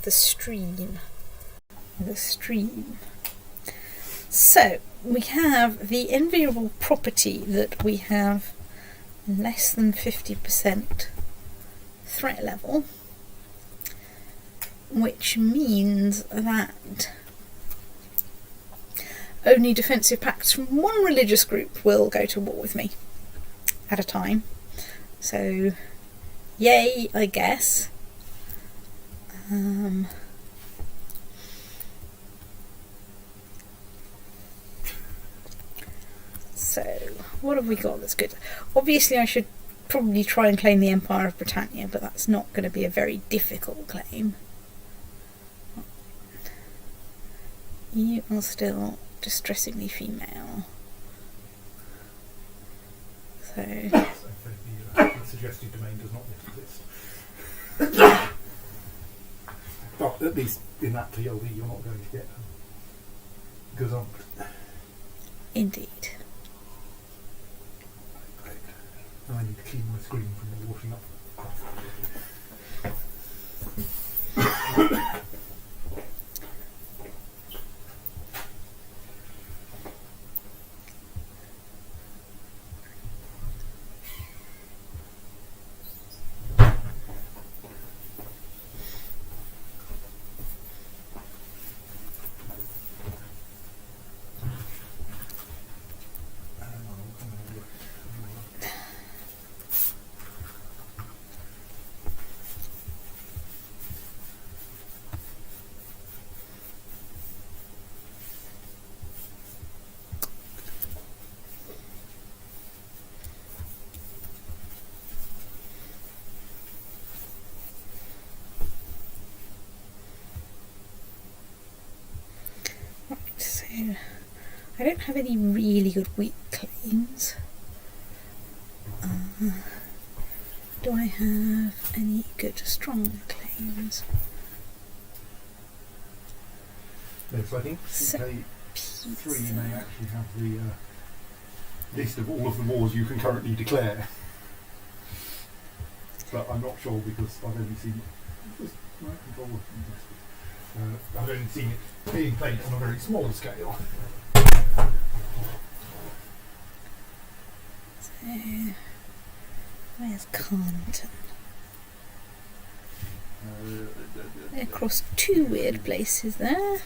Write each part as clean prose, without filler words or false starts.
the stream. So we have the enviable property that we have less than 50% threat level, which means that only defensive pacts from one religious group will go to war with me at a time. So, yay, I guess. So, what have we got that's good? Obviously, I should probably try and claim the Empire of Britannia, but that's not going to be a very difficult claim. You are still distressingly female. So the suggested domain does not yet exist. But at least in that TLD you're not going to get gazumped. Indeed. I need to clean my screen from the washing up. I don't have any really good weak claims. Do I have any good strong claims? Yes, I think CK3 may actually have the list of all of the wars you can currently declare. But I'm not sure because I've only seen it. I've only seen it being played on a very small scale. So, where's Carnton? They're across two weird places there.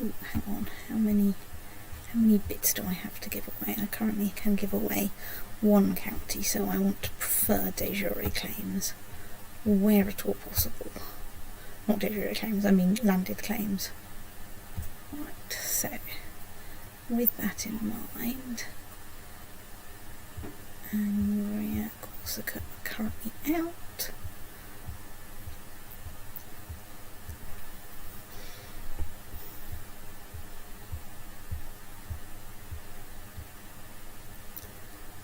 Ooh, hang on, how many bits do I have to give away? I currently can give away one county, so I want to prefer de jure claims where at all possible. Not de jure claims, I mean landed claims. Right, so with that in mind, Angria, Corsica are currently out.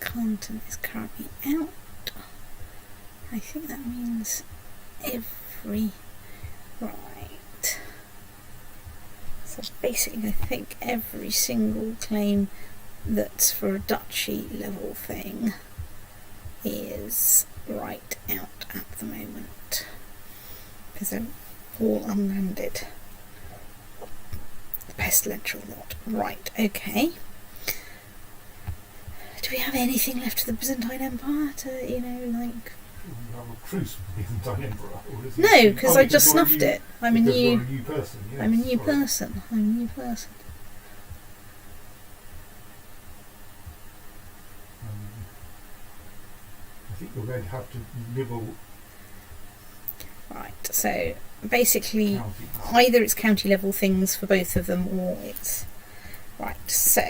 Carnton is currently out. I think that means every... right. So basically I think every single claim that's for a duchy level thing is right out at the moment. Because they're all unlanded. The pestilential lot. Right, okay. Do we have anything left of the Byzantine Empire to, you know, like... Have a truce with the Byzantine Emperor? No, because I just snuffed it. I'm a new person. Yes, I'm a new sorry. person. I'm a new person. I think you're going to have to nibble. Right, so basically Counties. either it's county level things for both of them or it's... Right, so...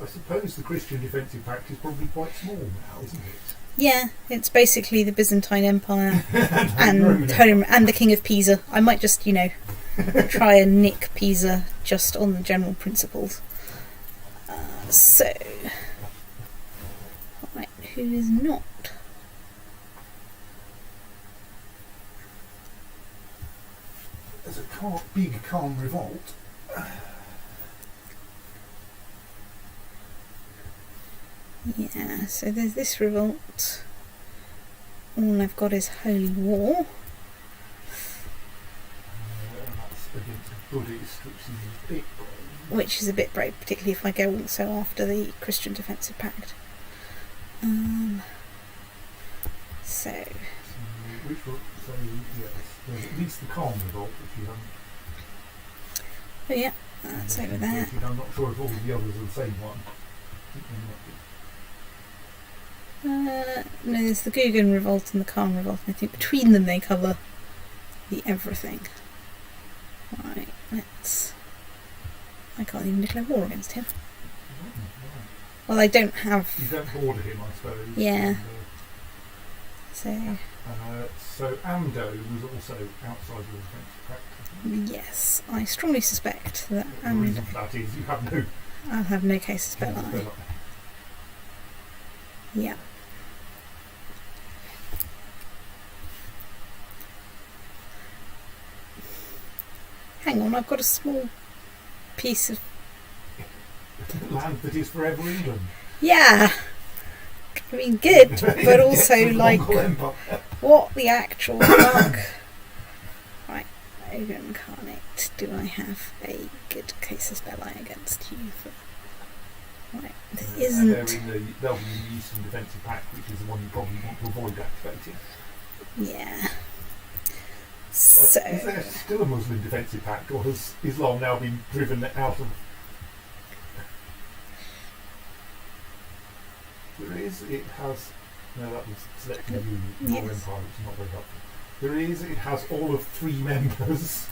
I suppose the Christian Defensive Pact is probably quite small now, isn't it? Yeah, it's basically the Byzantine Empire and Roman and the King of Pisa. I might just, try and nick Pisa just on the general principles. So, right, who is not? There's a big calm revolt. Yeah, so there's this revolt. All I've got is Holy War. That's against Buddhist, Which is a bit brave, particularly if I go also after the Christian Defensive Pact. So which one? So yes, there's at least the calm revolt, which you haven't. Oh yeah, that's over there. I'm not sure if all the others are the same one. No, there's the Guggen Revolt and the Khan Revolt, and I think between them they cover the everything. Right, I can't even declare war against him. Well, I don't have... You don't border him, I suppose. Yeah. And, so Amdo was also outside the defensive pact. Yes, I strongly suspect that The reason for that is you have no... I'll have no casus belli. Yeah. Hang on, I've got a small piece of land that is forever England. Yeah. I mean, good, but also like, what the actual fuck? Right, Ogre Incarnate. Do I have a good casus belli against you? Right, there isn't. They'll be in the Eastern Defensive Pact, which is the one you probably want to avoid activating. Yeah. So, is there still a Muslim Defensive Pact, or has Islam now been driven out of... There is, it has... No, that was selecting you, your empire, which is not very helpful. There is, it has all of 3 members.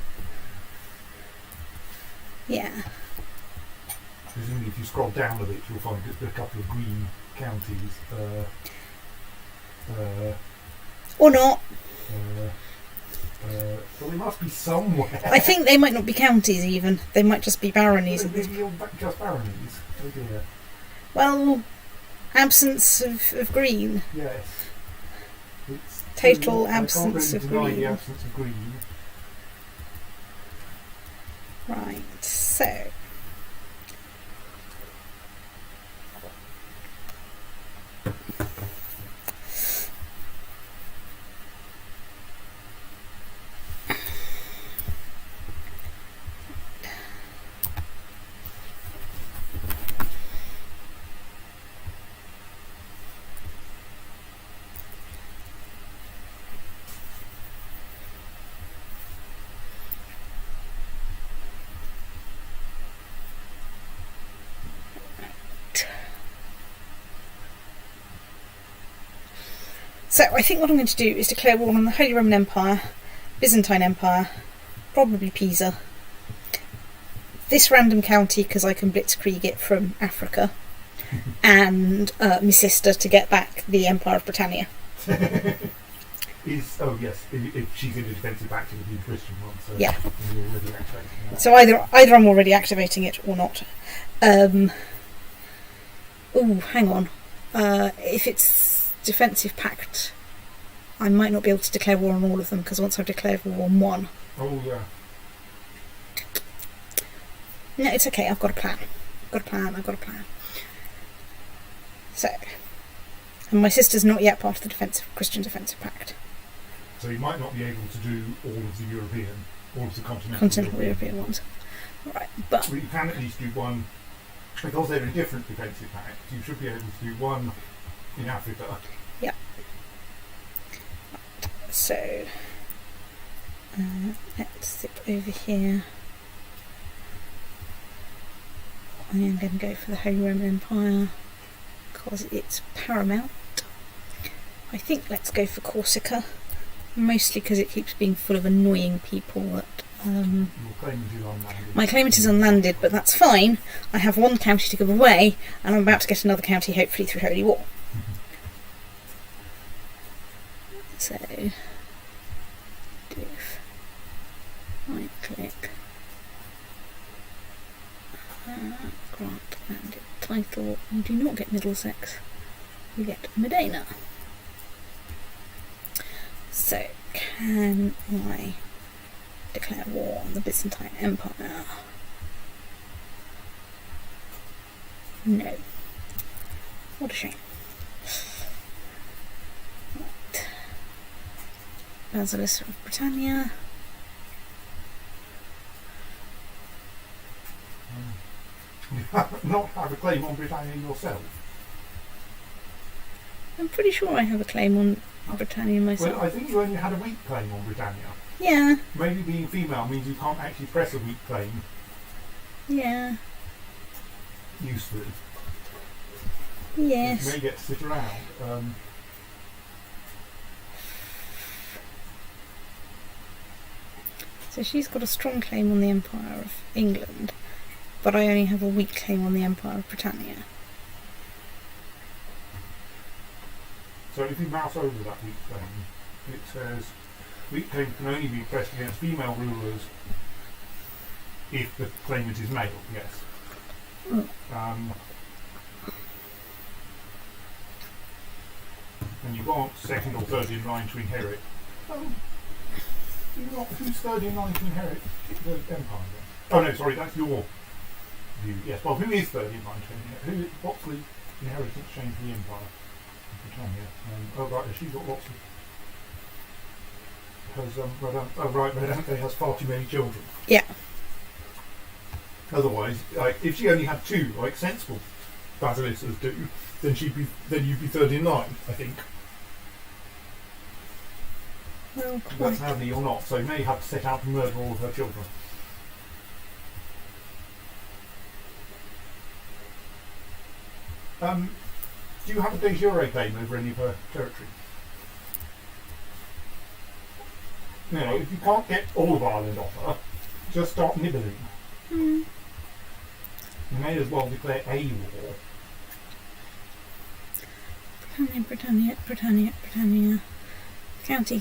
Yeah. Presumably if you scroll down a bit, you'll find a couple of green counties. Or not. Well, they must be somewhere. I think they might not be counties even. They might just be baronies. Just baronies? Oh dear. Well, absence of green. Yes. It's Total absence of green. green. The absence of green. Right, so... So I think what I'm going to do is declare war on the Holy Roman Empire, Byzantine Empire, probably Pisa, this random county because I can blitzkrieg it from Africa, and my sister to get back the Empire of Britannia. Oh yes, if she's in a defensive pact, it would be a Christian one. So yeah. You're already activating that. So either I'm already activating it or not. Oh, hang on. If it's defensive pact, I might not be able to declare war on all of them because once I've declared war on one. Oh yeah. No, it's okay. I've got a plan. I've got a plan. So, and my sister's not yet part of the Christian Defensive Pact. So you might not be able to do all of the all of the continental European ones. Right, but you can at least do one because they're in different defensive pacts. You should be able to do one in Africa. Yeah. So let's zip over here. I am going to go for the Holy Roman Empire because it's paramount. I think let's go for Corsica, mostly because it keeps being full of annoying people that Your claimant is unlanded. My claimant is unlanded, but that's fine. I have one county to give away, and I'm about to get another county, hopefully through Holy War. So, doof. Right click. Grant landed title. You do not get Middlesex. You get Modena. So, can I declare war on the Byzantine Empire? No. What a shame. Right. Basilisk of Britannia. You not have a claim on Britannia yourself. I'm pretty sure I have a claim on Britannia myself. Well, I think you only had a weak claim on Britannia. Yeah. Maybe being female means you can't actually press a weak claim Yeah. usefully. Yes. You may get to sit around. So she's got a strong claim on the Empire of England, but I only have a weak claim on the Empire of Britannia. So if you mouse over that weak claim, it says weak claim can only be pressed against female rulers if the claimant is male, yes. Oh. And you want second or third in line to inherit. Who's third in line to inherit the empire then? Oh no, sorry, that's your view. Yes, well, who is third in line to inherit? What's the inheritance chain for the empire? Britannia. Oh right, she's got lots of... Redante has far too many children. Yeah. Otherwise, if she only had two, sensible basilisks do, then you'd be third in line, I think. Well, That's handy or not, so May have to set out to murder all of her children. Do you have a de jure claim over any of her territory? If you can't get all of Ireland off her, just start nibbling. You may as well declare a war. Britannia. County.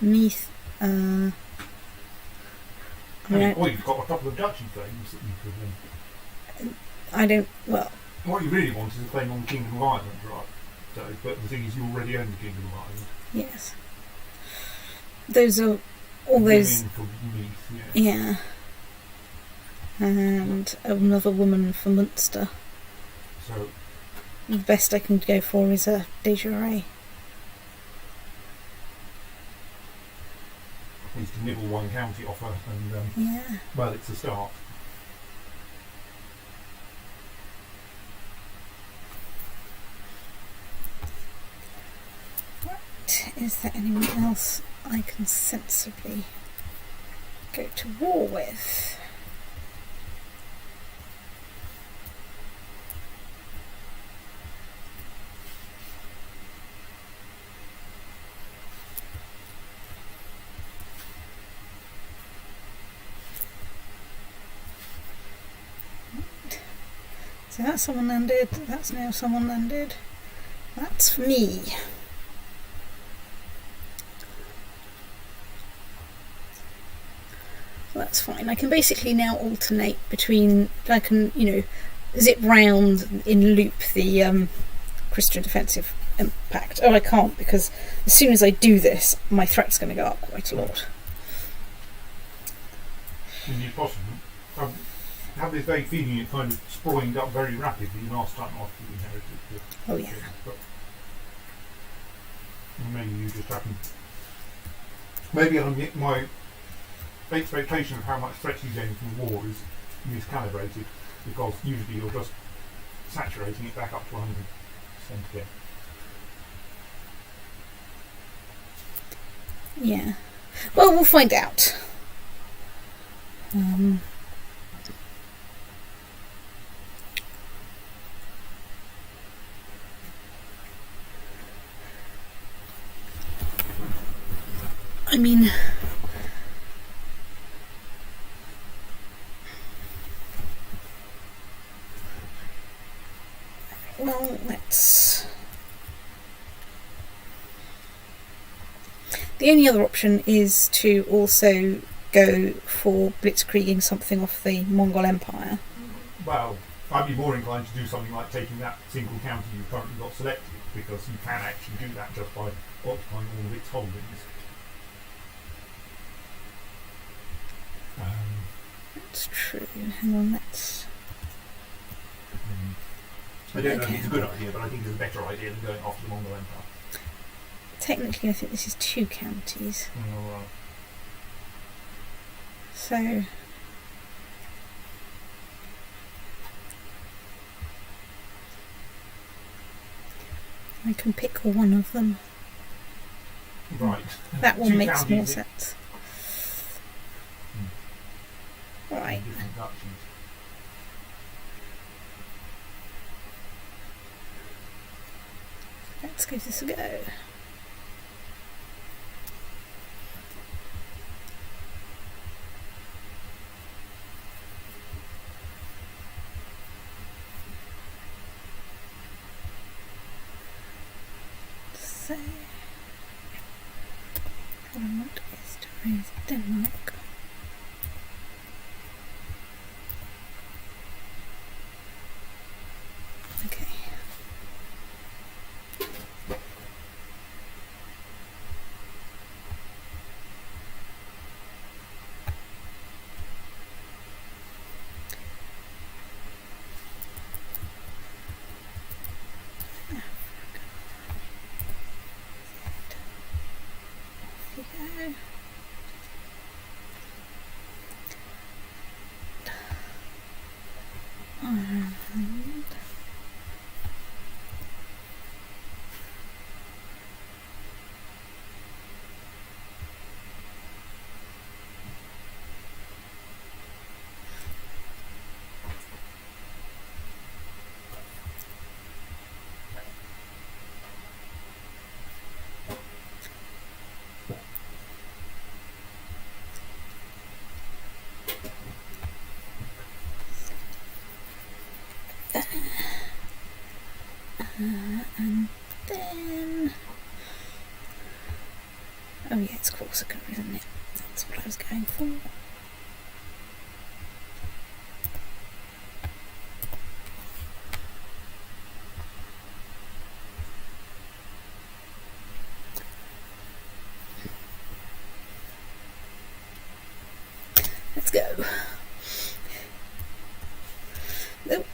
Meath. You've got a couple of duchy claims that you could... I don't... Well... What you really want is a claim on the Kingdom of Ireland, right? So, but the thing is, you already own the Kingdom of Ireland. Yes. Those are... All those... For Meath, yeah. And another woman for Munster. So... The best I can go for is a de jure. At least to nibble one county off her, and yeah. Well, it's a start. Right. Is there anyone else I can sensibly go to war with? So that's someone landed, that's now someone landed. That's for me. So that's fine. I can basically now alternate between, I can, zip round in loop the Christian Defensive Pact. Oh, I can't, because as soon as I do this, my threat's going to go up quite a lot. Indeed possible. I have this vague feeling it kind of sprawled up very rapidly last time after you inherited the... Oh yeah. But maybe you just happen... Maybe my expectation of how much threat you gain from the war is miscalibrated, because usually you're just saturating it back up to 100% again. Yeah. Well, we'll find out. I mean, well, let's... The only other option is to also go for blitzkrieging something off the Mongol Empire. Well, I'd be more inclined to do something like taking that single county you've currently got selected, because you can actually do that just by occupying all of its holdings. That's true. Hang on, let's... I don't know if it's a good idea, but I think it's a better idea than going after the Mongol Empire. Technically, I think this is 2 counties. Oh, right. So... I can pick one of them. Right. That one Two makes more counties. sense. Right. Different duchies. Let's give this a go. So, what I want is to raise Denmark. Okay. Go. Ireland. And then... Oh yeah, it's Corsica, isn't it? That's what I was going for. Let's go. Nope.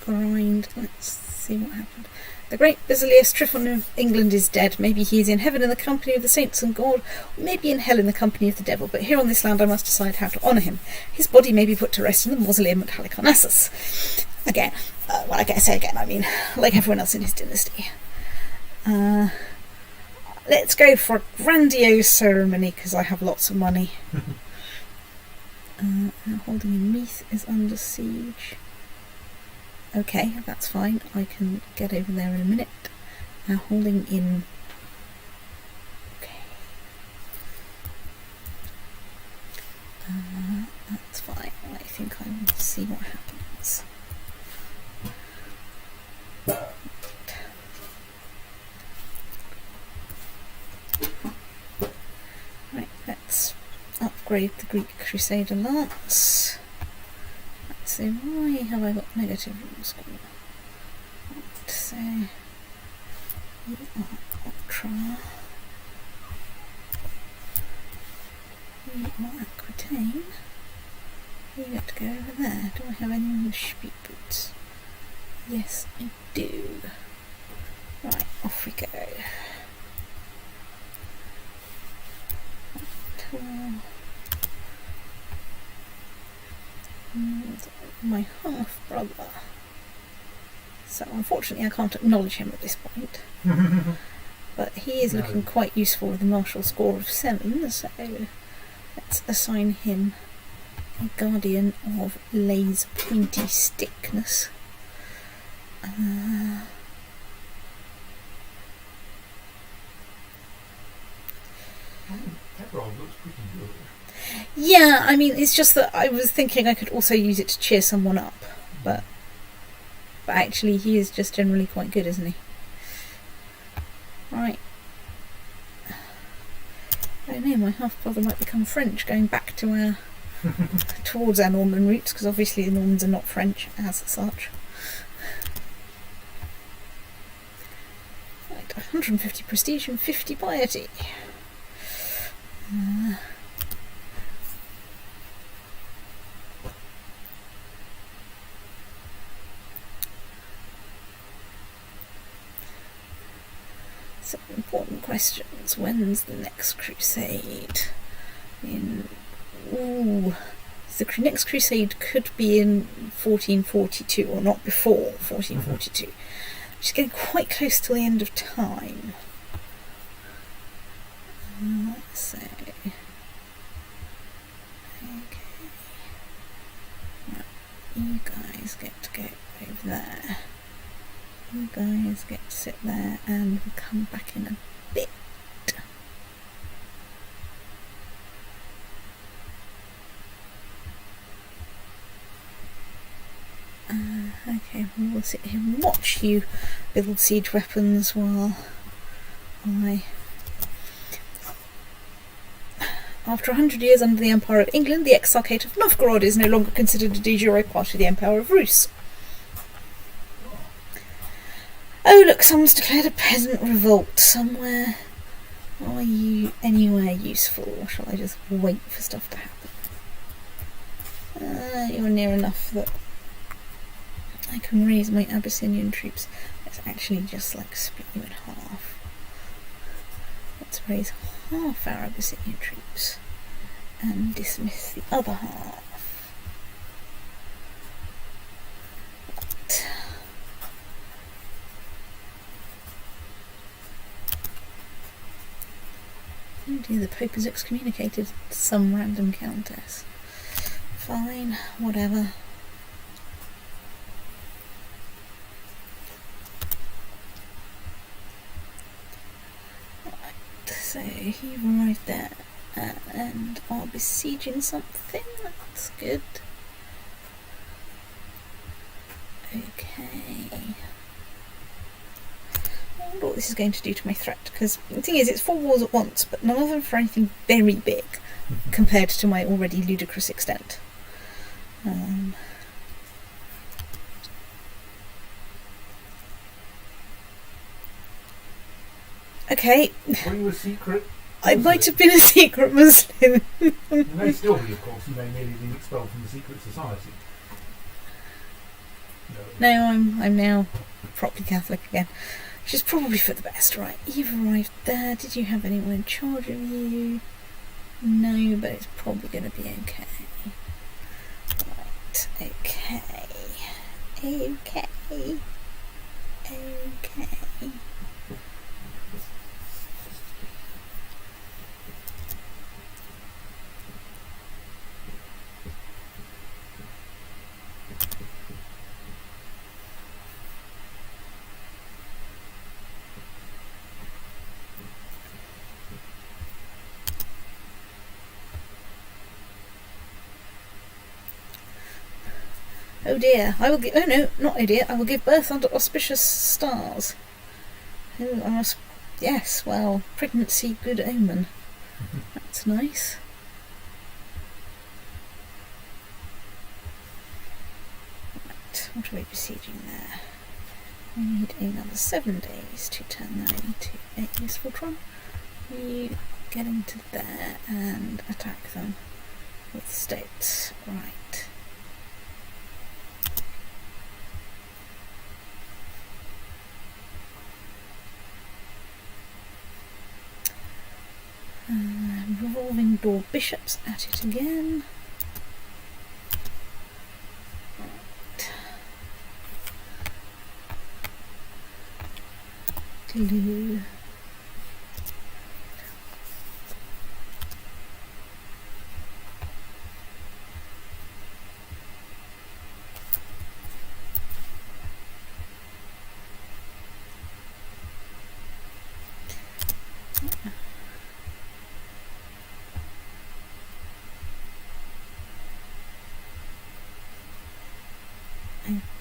Grind. Let's see what happened. The great Basilius Tryphon of England is dead. Maybe he is in heaven in the company of the saints and God, or maybe in hell in the company of the devil. But here on this land I must decide how to honour him. His body may be put to rest in the mausoleum at Halicarnassus. Again, well, I say again, I mean, like everyone else in his dynasty. Let's go for a grandiose ceremony, because I have lots of money. Holding in Meath is under siege. Okay, that's fine. I can get over there in a minute. Holding in... Okay. That's fine. I think I will see what happens. Right, let's upgrade the Greek Crusader Lance. Let's see, why have I got negative rule score? Let's say you are Ultra. You are Aquitaine. You get to go over there. Do I have any with speed boots? Yes, I do. Right, off we go. My half brother. So unfortunately I can't acknowledge him at this point. But he is looking quite useful with a martial score of 7, so let's assign him a Guardian of Lay's Pointy Stickness. That rod looks pretty good. Yeah, I mean, it's just that I was thinking I could also use it to cheer someone up, but But actually he is just generally quite good, isn't he? Right. I don't know, my half-brother might become French, going back to our towards our Norman roots, because obviously the Normans are not French as such. Right, 150 prestige and 50 piety. Some important questions. When's the next crusade? The next crusade could be in 1442, or not before 1442. Which is getting quite close to the end of time. Let's see. Okay. Right. You guys get to go over there. You guys get to sit there, and we'll come back in a bit. Okay, we'll sit here and watch you build siege weapons while I... After 100 years under the Empire of England, the Exarchate of Novgorod is no longer considered a de jure part of the Empire of Rus. Oh look, someone's declared a peasant revolt somewhere. Are you anywhere useful, or shall I just wait for stuff to happen? You're near enough that I can raise my Abyssinian troops. Let's actually just like split you in half. Let's raise half our Abyssinian troops and dismiss the other half. Right. Oh dear, the Pope has excommunicated some random countess. Fine, whatever. So you've arrived there and are besieging something. That's good. Okay. I wonder what this is going to do to my threat, because the thing is, it's 4 wars at once, but none of them for anything very big compared to my already ludicrous extent. Okay. Were you a secret Muslim? I might have been a secret Muslim. You may still be, of course. You may merely be expelled from the secret society. No, I'm now properly Catholic again. Which is probably for the best, right? You've arrived there. Did you have anyone in charge of you? No, but it's probably going to be okay. Right, okay. Okay. Okay. Oh dear, I will give... Oh no, not oh dear, I will give birth under auspicious stars. Oh, I must... Yes, well, pregnancy, good omen. That's nice. Right, what are we besieging there? We need another 7 days to turn that into a useful tron. You get into there and attack them with states. Right. Revolving door bishops at it again. Right. Glue.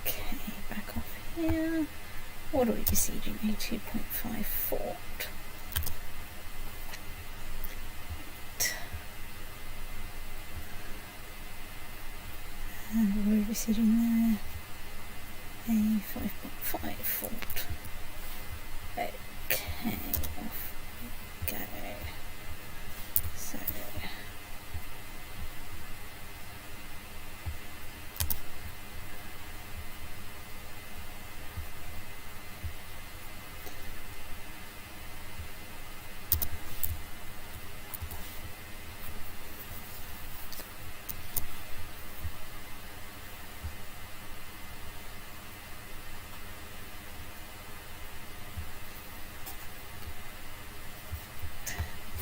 Okay, back off here. What are we besieging? A 2.5 fort. And we're besieging there. A 5.5 fort. Okay, off we go. So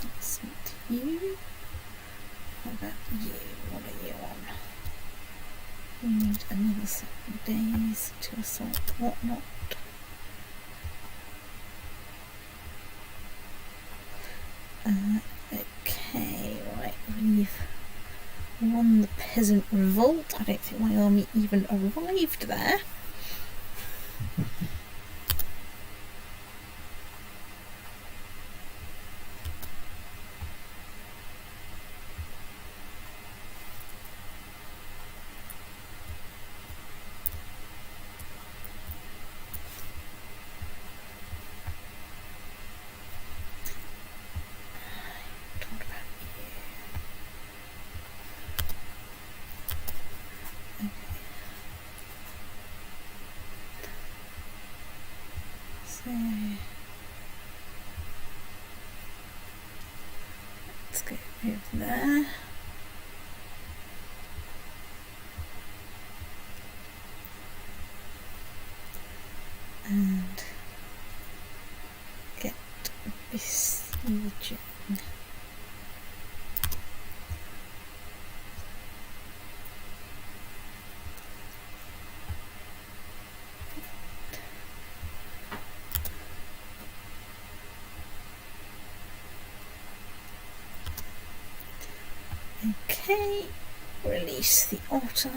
that's not you. What about you? What are you on? We need another 7 days to assault whatnot. Okay, right, we've won the peasant revolt. I don't think my army even arrived there. So let's go over there. And get besieging. Okay, release the otter.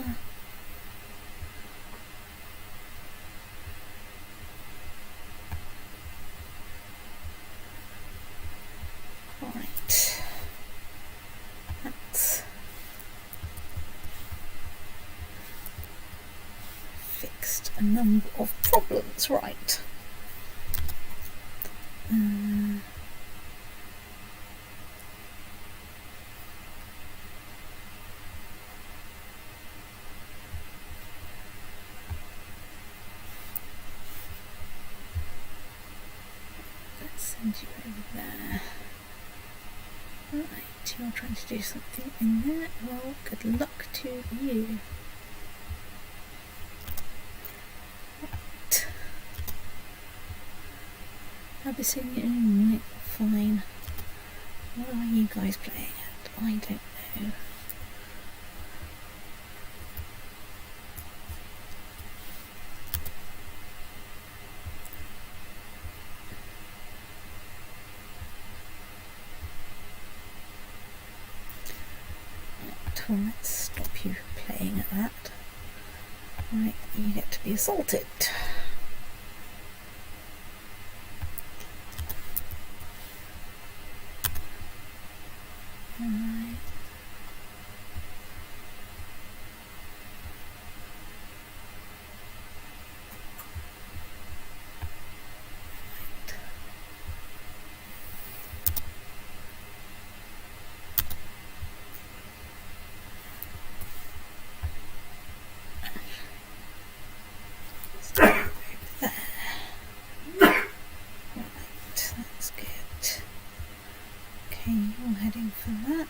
Right, that's fixed a number of problems, right. Send you over there. Right, you're trying to do something in there. Well, good luck to you. Right. Abyssinian, right, fine. What are you guys playing at? I don't know. Well, let's stop you playing at that. Right, you get to be assaulted. Right. That's good. Okay, you're heading for that.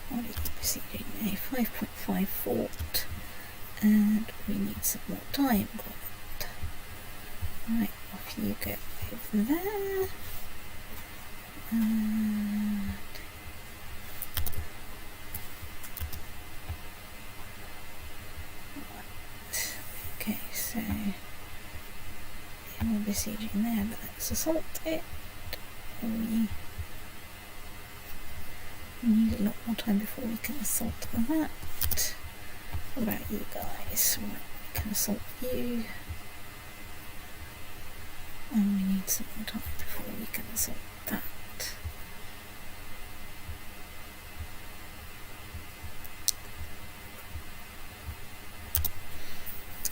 What are you proceeding? A 5.5 fort, and we need some more time. Got it. Right, off you go over there. And right. Okay, so So you're besieging there, but let's assault it. We need a lot more time before we can assault that. What about you guys? Right, we can assault you. And we need some more time before we can assault that.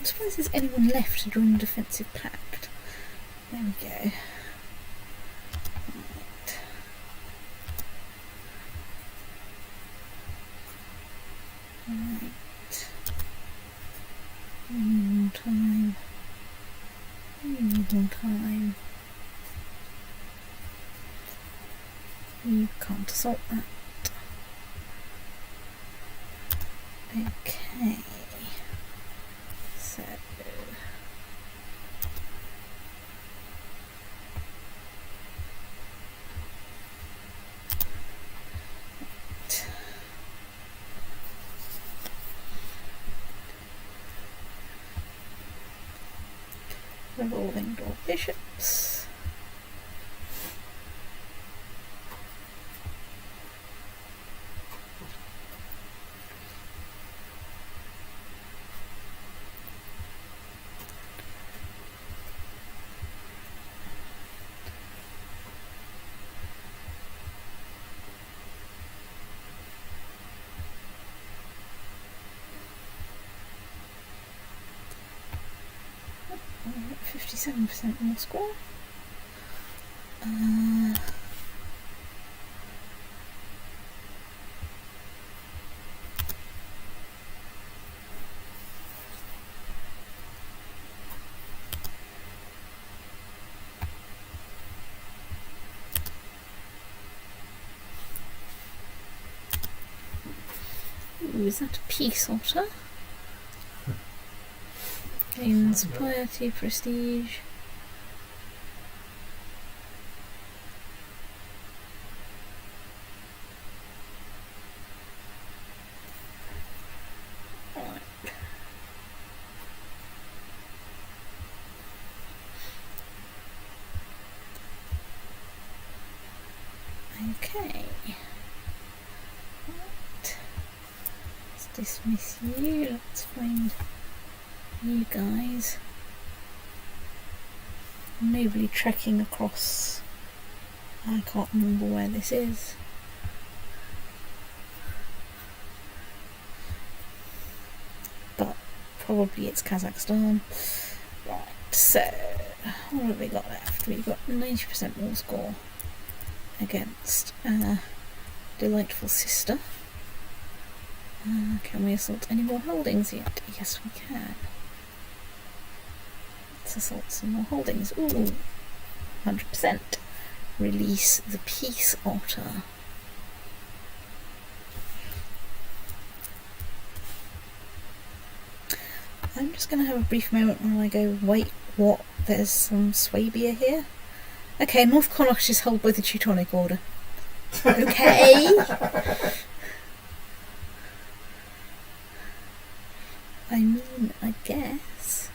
I suppose there's anyone left to join the defensive pact. There we go. Right. Right. We need more time. We need more time. You can't assault that. Okay. So revolving door bishops. Oh, 57% more score. Ooh, is that a peace otter? Gains piety, prestige. Right. Okay. Right. Let's dismiss you. Let's find you guys. Nobly trekking across. I can't remember where this is. But probably it's Kazakhstan. Right, so what have we got left? We've got 90% more score against Delightful Sister. Can we assault any more holdings yet? Yes, we can. Let's assault some more holdings. Ooh, 100%. Release the peace otter. I'm just going to have a brief moment when I go, wait, what? There's some Swabia here? Okay, North Connaught is held by the Teutonic Order. Okay. I mean, I guess.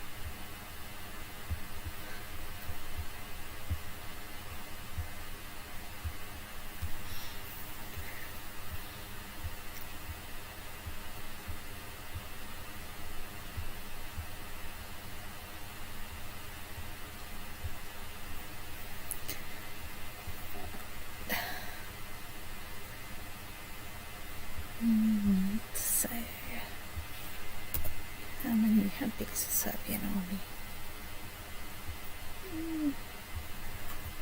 So, how big is the Serbian army?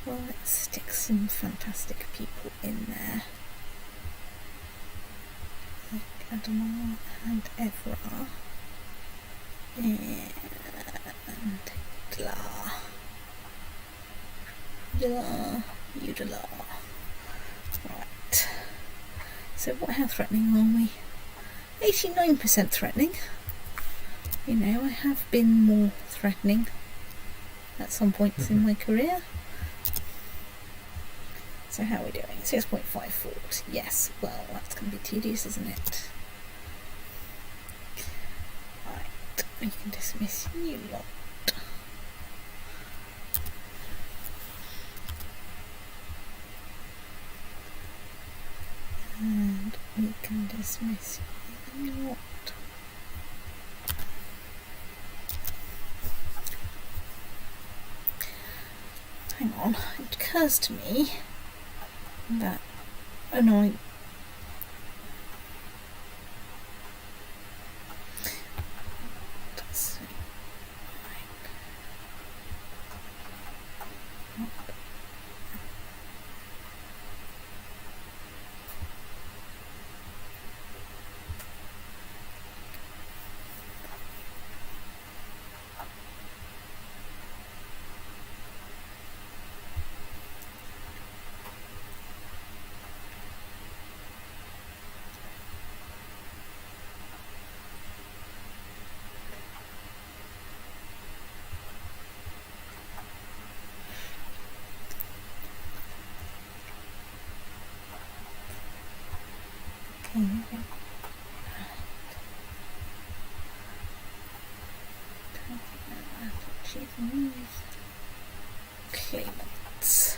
Well, let's stick some fantastic people in there. Like Adamar and Evra. And Udala. Right. So how threatening are we? 89% threatening. You know, I have been more threatening at some points in my career. So how are we doing? 6.5 fort. Yes, well, that's going to be tedious, isn't it? Right. we can dismiss you lot. And we can dismiss you lot. Hang on, it occurs to me that annoying. Claimants.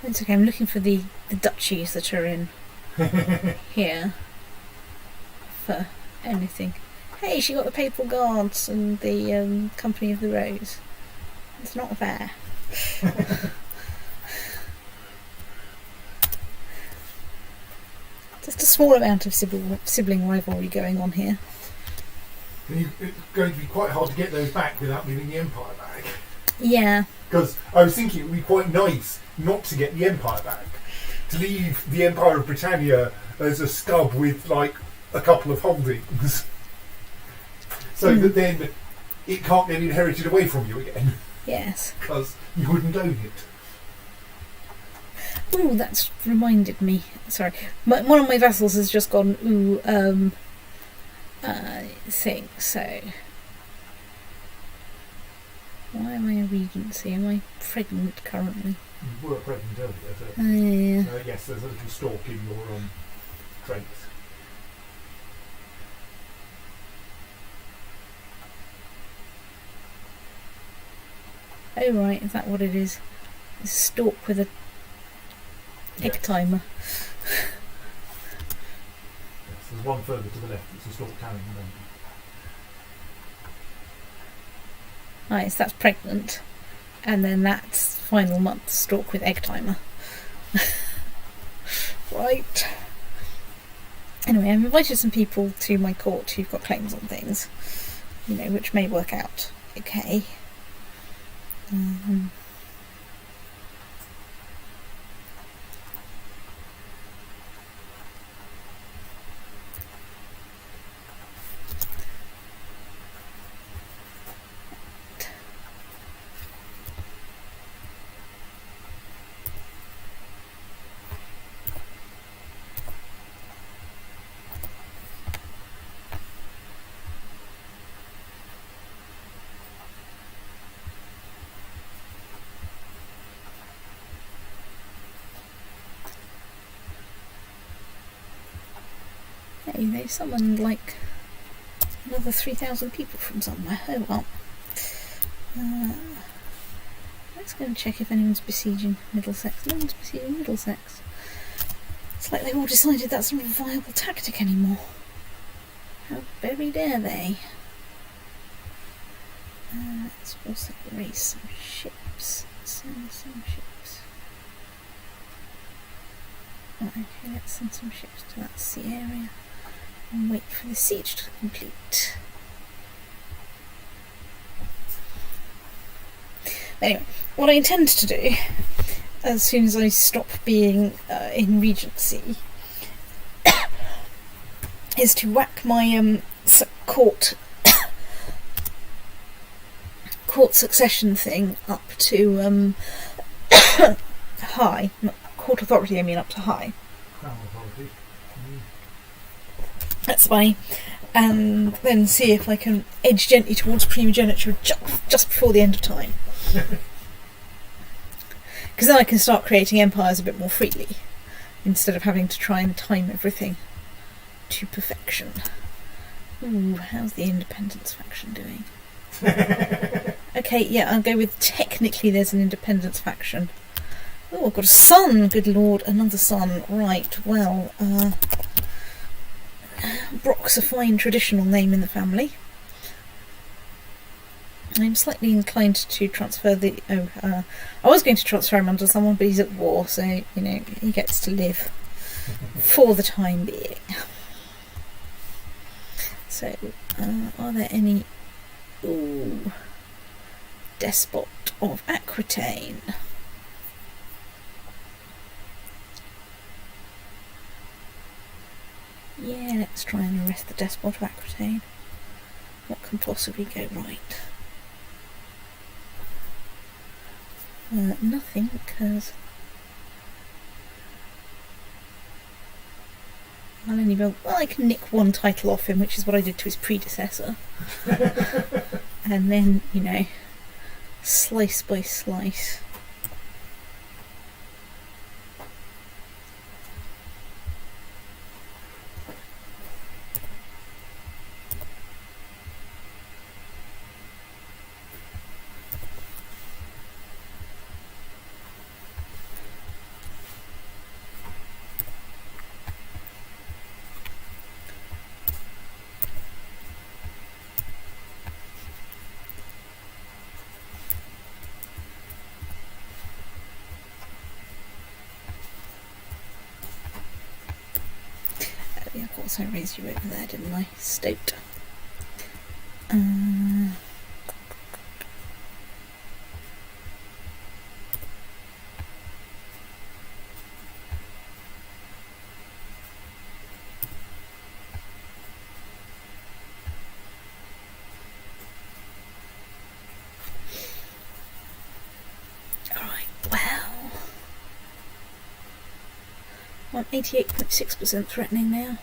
It's okay, I'm looking for the duchies that are in here for anything. Hey, she got the Papal Guards and the Company of the Rose. It's not fair. Just a small amount of sibling rivalry going on here. And it's going to be quite hard to get those back without giving the Empire back. Yeah. Because I was thinking it would be quite nice not to get the Empire back. To leave the Empire of Britannia as a stub with like a couple of holdings. So that then it can't get inherited away from you again. Yes. Because you wouldn't own it. Ooh, that's reminded me. Sorry. One of my vassals has just gone, thing, so... Why am I a regency? Am I pregnant currently? You were pregnant earlier, so... yeah. Yes, there's a little stalk in your traits. Oh right, is that what it is? It's a stalk with a egg timer. Yes, there's one further to the left, it's a stalk carrying them. Right, so that's pregnant. And then that's final month stalk with egg timer. Right. Anyway, I've invited some people to my court who've got claims on things, you know, which may work out okay. Hey, they summoned like another 3,000 people from somewhere. Oh well. Let's go and check if anyone's besieging Middlesex. No one's besieging Middlesex. It's like they've all decided that's not a viable tactic anymore. How very dare they? Let's also raise some ships. Send some ships. Oh, okay, let's send some ships to that sea area and wait for the siege to complete. Anyway, what I intend to do, as soon as I stop being in Regency, is to whack my court succession thing up to high. Not court authority, I mean up to high. Crown authority. That's funny. And then see if I can edge gently towards primogeniture just before the end of time. Because then I can start creating empires a bit more freely, instead of having to try and time everything to perfection. Ooh, how's the independence faction doing? Okay, yeah, I'll go with technically there's an independence faction. Oh, I've got a son, good lord, another son. Right, well, Brock's a fine traditional name in the family. I'm slightly inclined to transfer the... I was going to transfer him onto someone, but he's at war, so, you know, he gets to live for the time being. So, are there any... Ooh... Despot of Aquitaine. Yeah, let's try and arrest the Despot of Aquitaine. What can possibly go right? Nothing, because I'll only go... Well, I can nick one title off him, which is what I did to his predecessor. And then, you know, slice by slice. Yeah, of course I raised you over there, didn't I? Stoked. Alright, well... I'm 88.6% threatening now.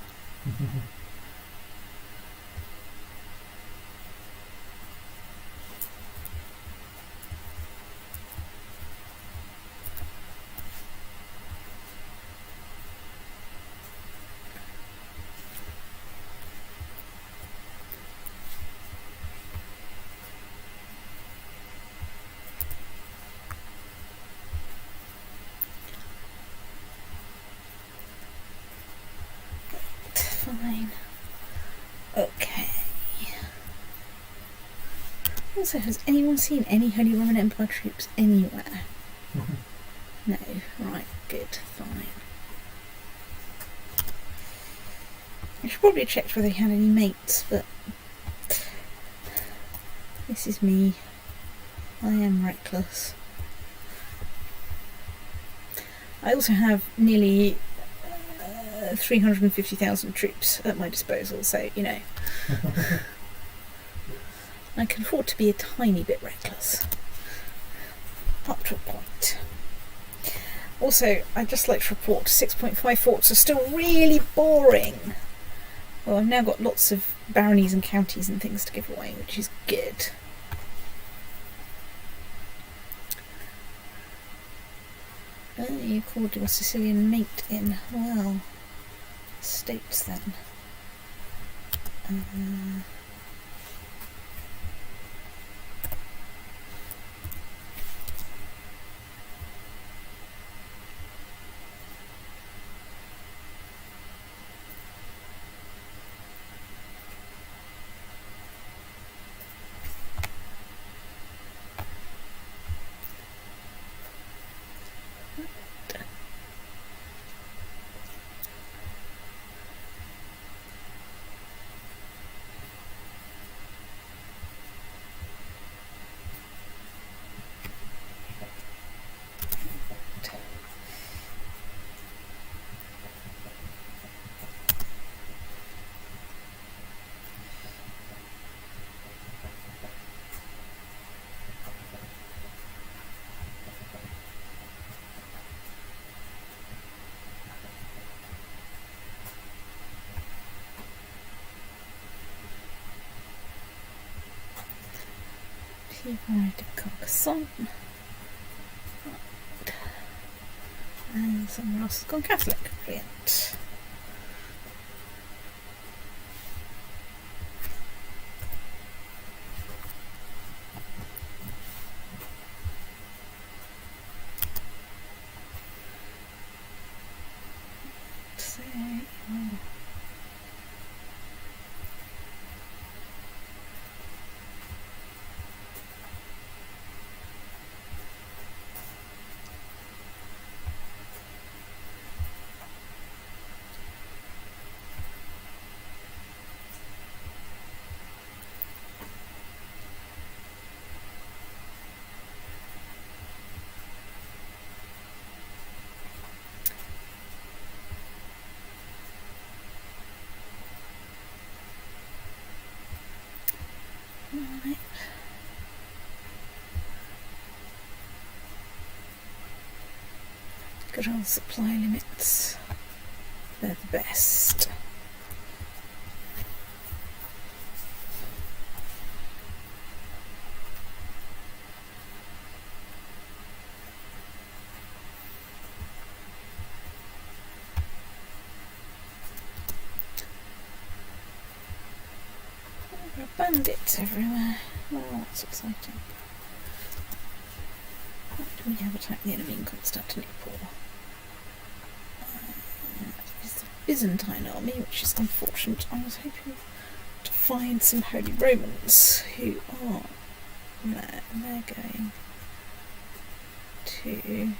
Fine. Okay. Also, has anyone seen any Holy Roman Empire troops anywhere? No. Right, good, fine. I should probably have checked whether he had any mates, but this is me. I am reckless. I also have nearly 350,000 troops at my disposal, so, you know, I can afford to be a tiny bit reckless. Up to a point. Also, I'd just like to report 6.5 forts are still really boring. Well, I've now got lots of baronies and counties and things to give away, which is good. You called your Sicilian mate in. Well, states then. Right, Carcassonne. And somewhere else has gone Catholic. Brilliant. Right. Good old supply limits. They're the best. There are bandits everywhere. Well, that's exciting. What do we have attack the enemy in Constantinople? It's the Byzantine army, which is unfortunate. I was hoping to find some Holy Romans who are there, and they're going to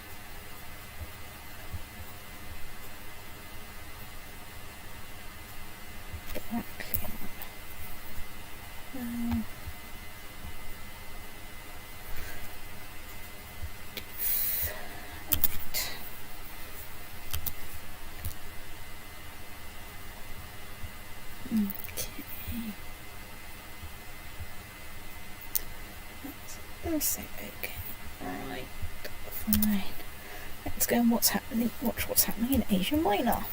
Heraklion. Also okay. Right, fine. Let's go and watch what's happening in Asia Minor.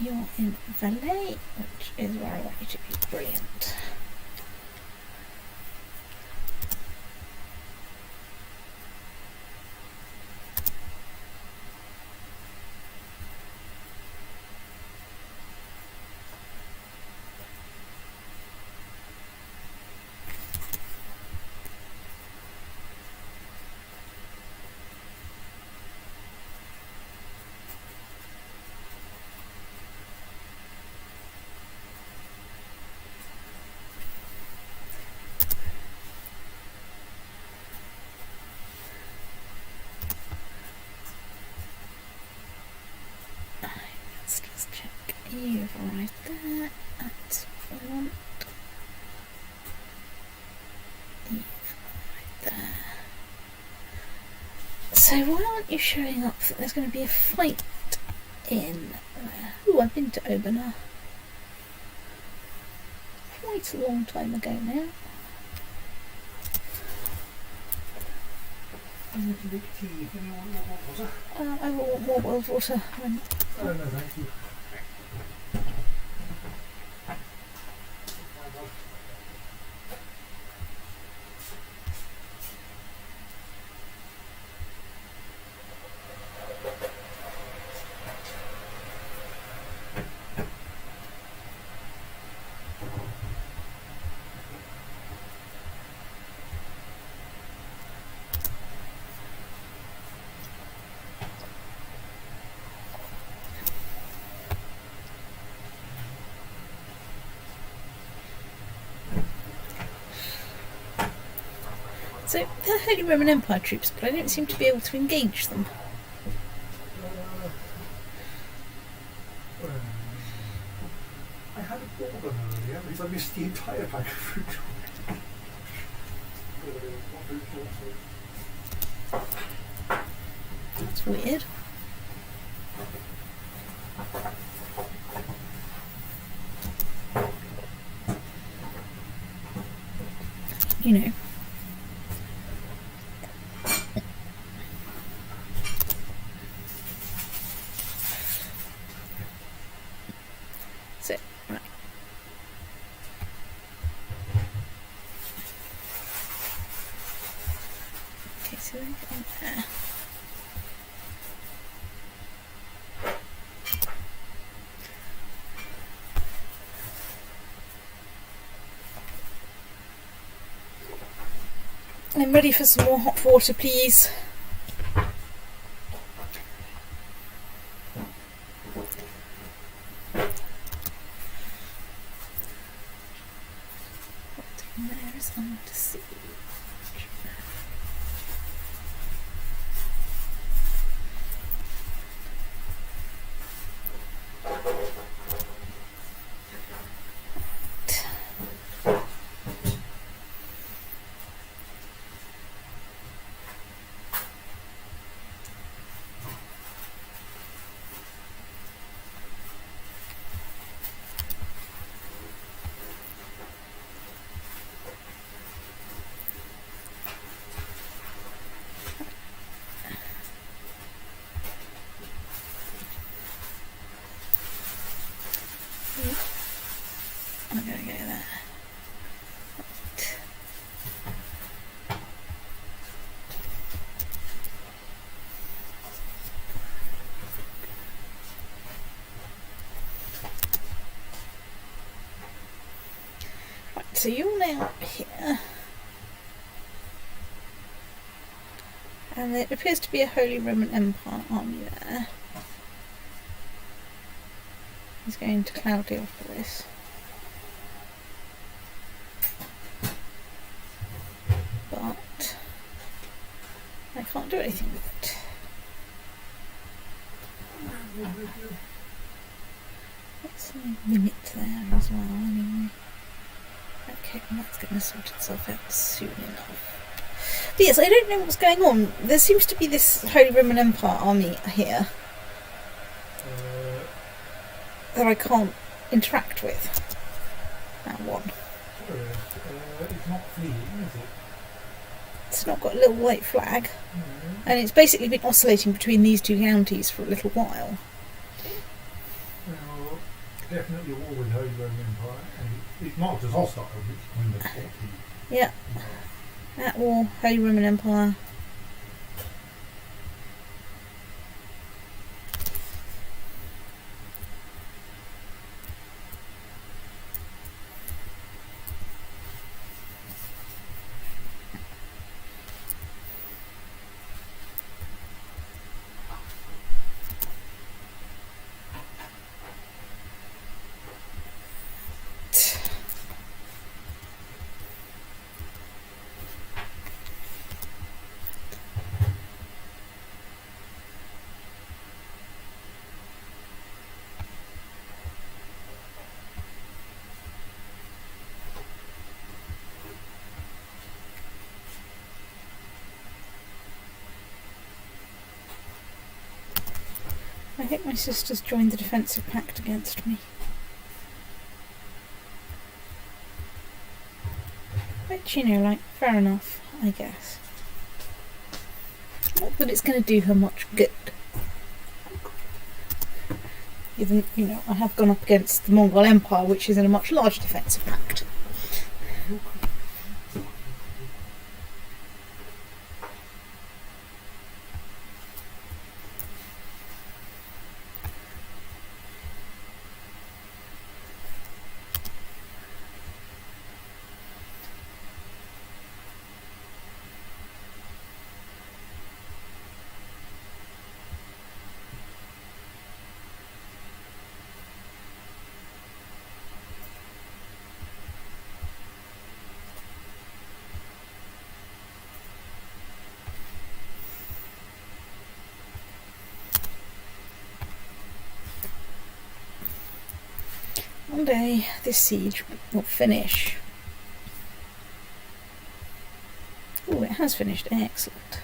You're in Valais, which is where I want you to be. Brilliant. Let's just check. You've arrived there. That's what I want. You've arrived there. So why aren't you showing up that there's going to be a fight in there? Oh, I've been to Oberna quite a long time ago now. Big tea. Anyone want more water? I will want more boiled water. Oh, no, thank you. So they're Holy Roman Empire troops, but I don't seem to be able to engage them. I had a ball gun earlier because I missed the entire pack of fruit. That's weird. You know. So, right. Okay, so they're going there. I'm ready for some more hot water, please. What there is under siege. so you're now here. And there appears to be a Holy Roman Empire army there. He's going to cloudly offer this. But I can't do anything with it. Let's limit there as well anyway. Okay, well that's going to sort itself out soon enough. But yes, I don't know what's going on. There seems to be this Holy Roman Empire army here that I can't interact with. That one. It's not fleeing, is it? It's not got a little white flag. And it's basically been oscillating between these two counties for a little while. Well, definitely a war with Holy Roman Empire, and it's marked as hostile, which when they talk to you. Yeah. That war, Holy Roman Empire. I think my sister's joined the defensive pact against me. Which, you know, like, fair enough, I guess. Not that it's going to do her much good. Even, you know, I have gone up against the Mongol Empire, which is in a much larger defensive pact. One day this siege will finish. Oh, it has finished. Excellent.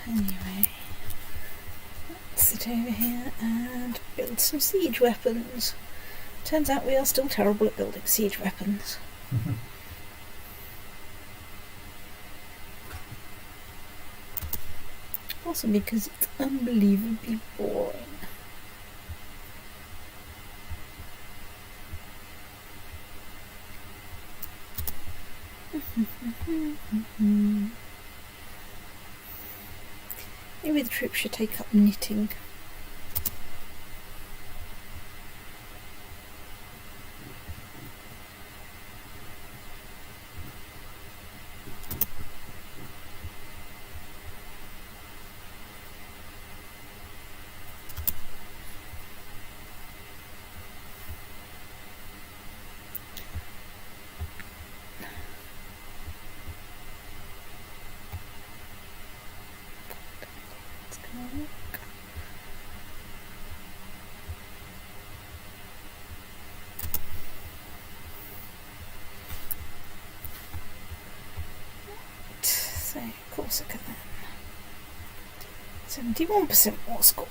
Anyway, let's sit over here and build some siege weapons. Turns out we are still terrible at building siege weapons. Also because it's unbelievably boring. Maybe the troops should take up knitting. So, Corsica then. 71% more score.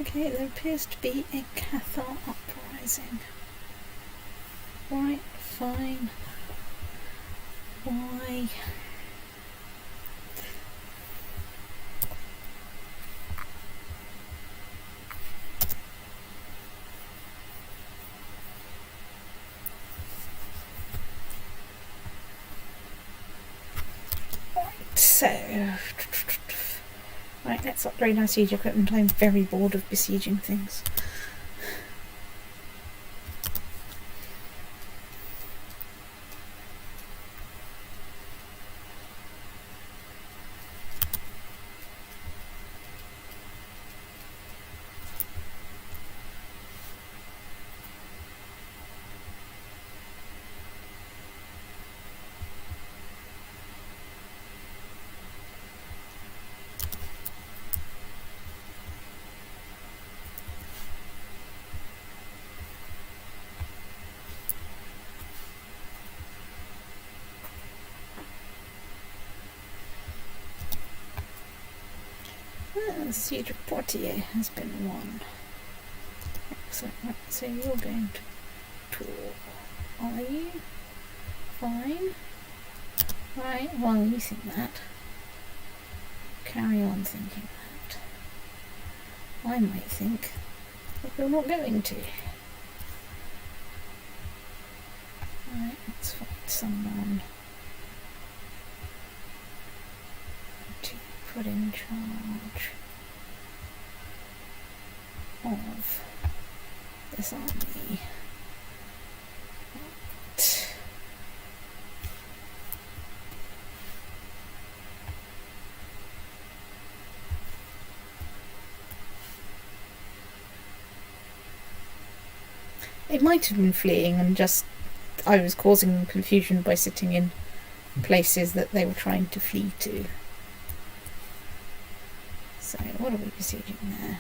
Okay, there appears to be a Cathar uprising. Right, fine. Why? So, right, let's upgrade our siege equipment. I'm very bored of besieging things. The siege of Poitiers has been won. Excellent. Right, so you're going to tour, are you? Fine. Right, well, you think that. Carry on thinking that. I might think that you're not going to. Right, let's find someone to put in charge of this army. They might have been fleeing and just I was causing confusion by sitting in places that they were trying to flee to. So what are we besieging there?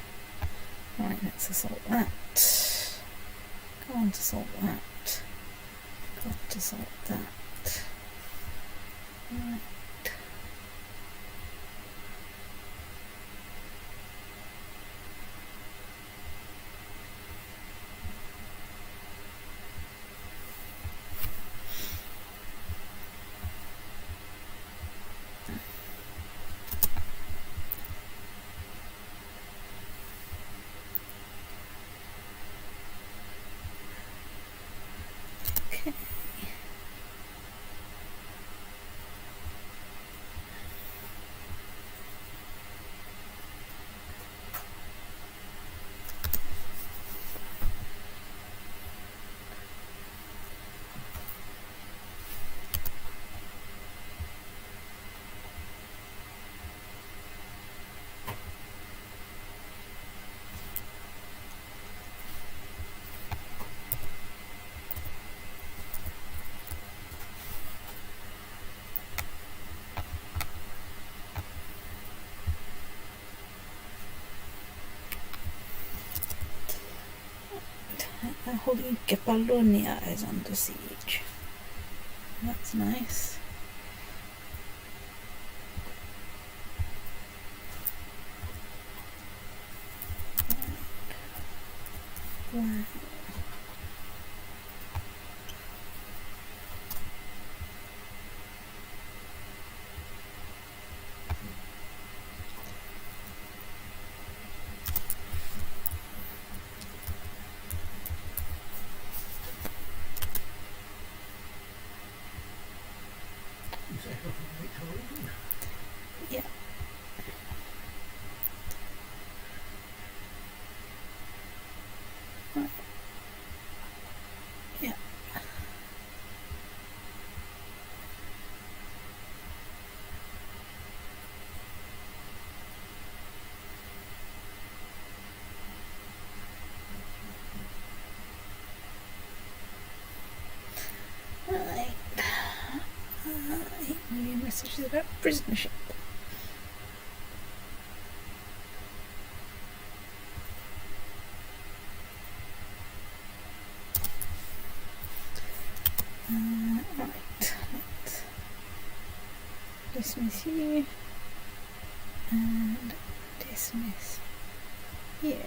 Right, let's assault that. Can't assault that. Can't assault that. Right. Holy Kepalonia is under siege. That's nice. Wow. Yeah. Right. Yeah. Right. 8 million messages about prisoner ship. Right, let's dismiss you and dismiss here.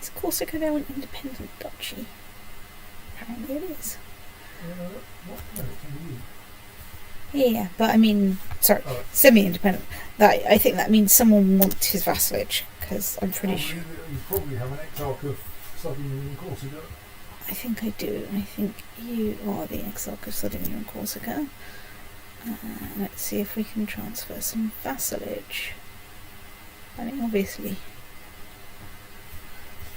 Is Corsica now an independent duchy? Apparently it is. What? No, it's only you. Yeah, but I mean, sorry, Oh. semi-independent. That I think that means someone wants his vassalage, because I'm pretty sure. You probably have an exarch of Sardinia and Corsica. I think I do. I think you are the exarch of Sardinia and Corsica. Let's see if we can transfer some vassalage. I mean, obviously,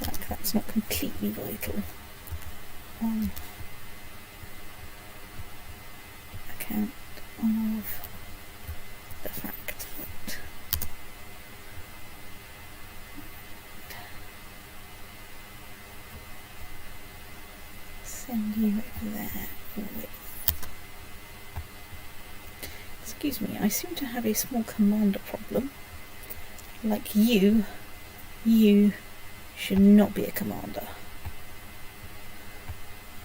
like, that's not completely vital. Account of the fact that send you over there with. Excuse me, I seem to have a small commander problem. Like you should not be a commander.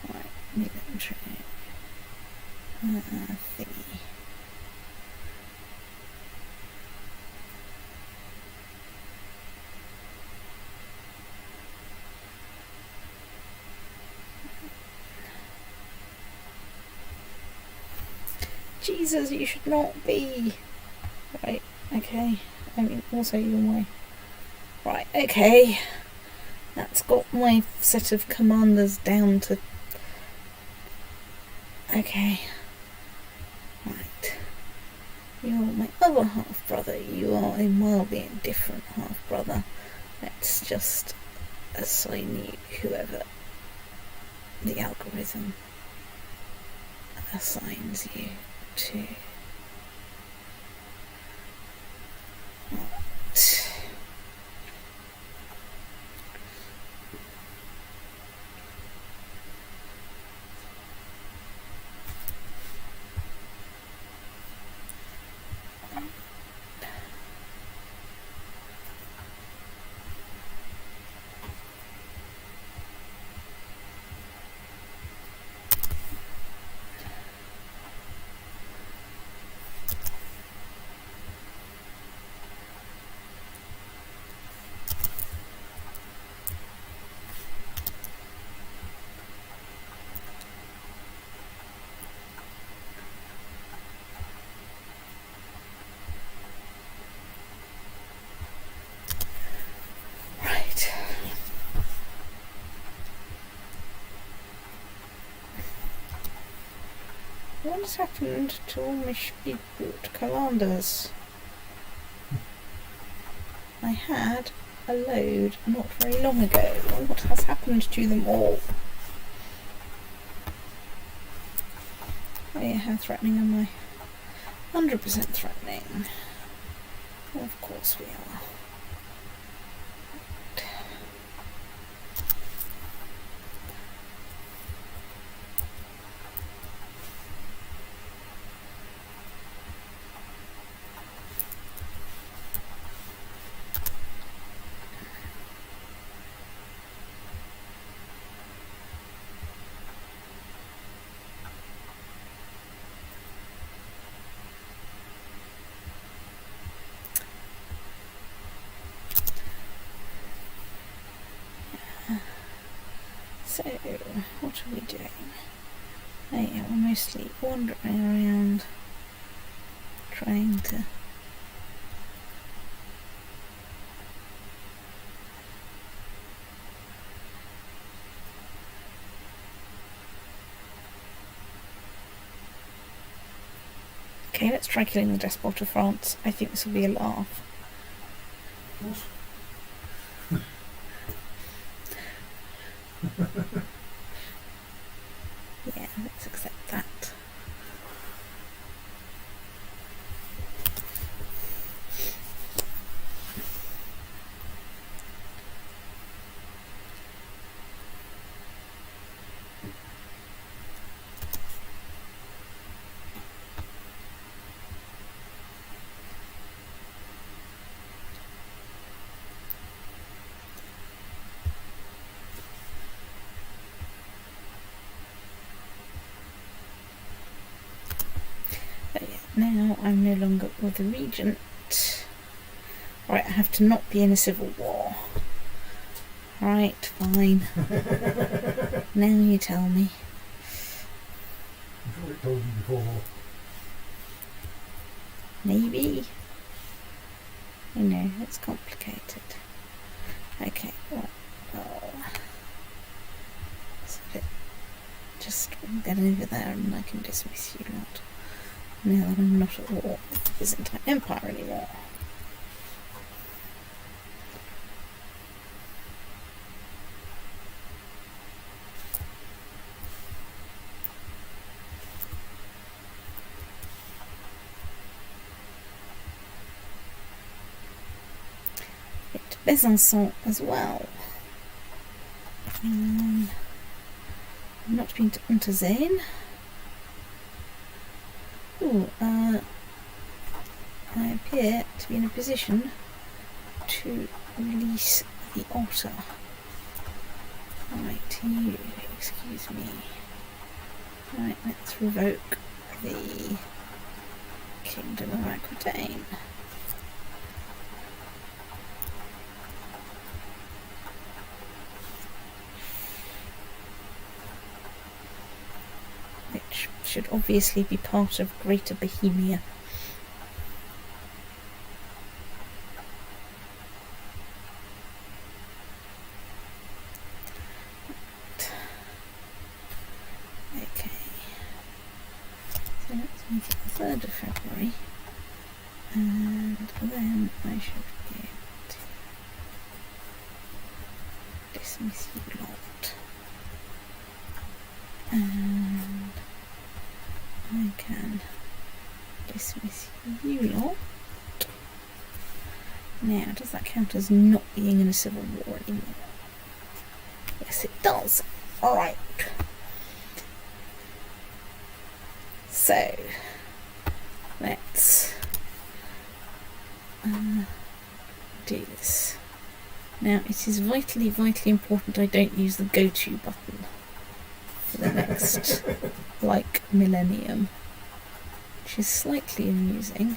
Right, military thingy. Jesus, you should not be. Right, okay. I mean, also you're my. Right, okay. That's got my set of commanders down to. Okay. Right. You're my other half brother. You are a mildly different half brother. Let's just assign you whoever the algorithm assigns you to. Right. What has happened to all my speedboot commanders? I had a load not very long ago. What has happened to them all? Oh yeah, how threatening am I? 100% threatening. Of course we are. So, what are we doing? Oh yeah, we're mostly wandering around, trying to... Okay, let's try killing the Despot of France. I think this will be a laugh. What? Yeah, let's accept that. now I'm no longer with the regent. Right, I have to not be in a civil war. Right, fine. Now you tell me. I'm sure it told you before. Maybe. I know, it's complicated. Okay, well, so just get over there and I can dismiss you lot. Now that I'm not at war with the Byzantine Empire anymore. Besançon as well. I've not been to Unterzane. Ooh, I appear to be in a position to release the otter. Right, you, excuse me. Right, let's revoke the Kingdom of Aquitaine. Which should obviously be part of Greater Bohemia. Okay. So let's make it the 3rd of February. And then I should be able to dismiss you lot. And I can dismiss you lot. Now, does that count as not being in a civil war anymore? Yes, it does. Alright. So, let's do this. Now, it is vitally, vitally important I don't use the go-to button for the next, like, millennium, which is slightly amusing.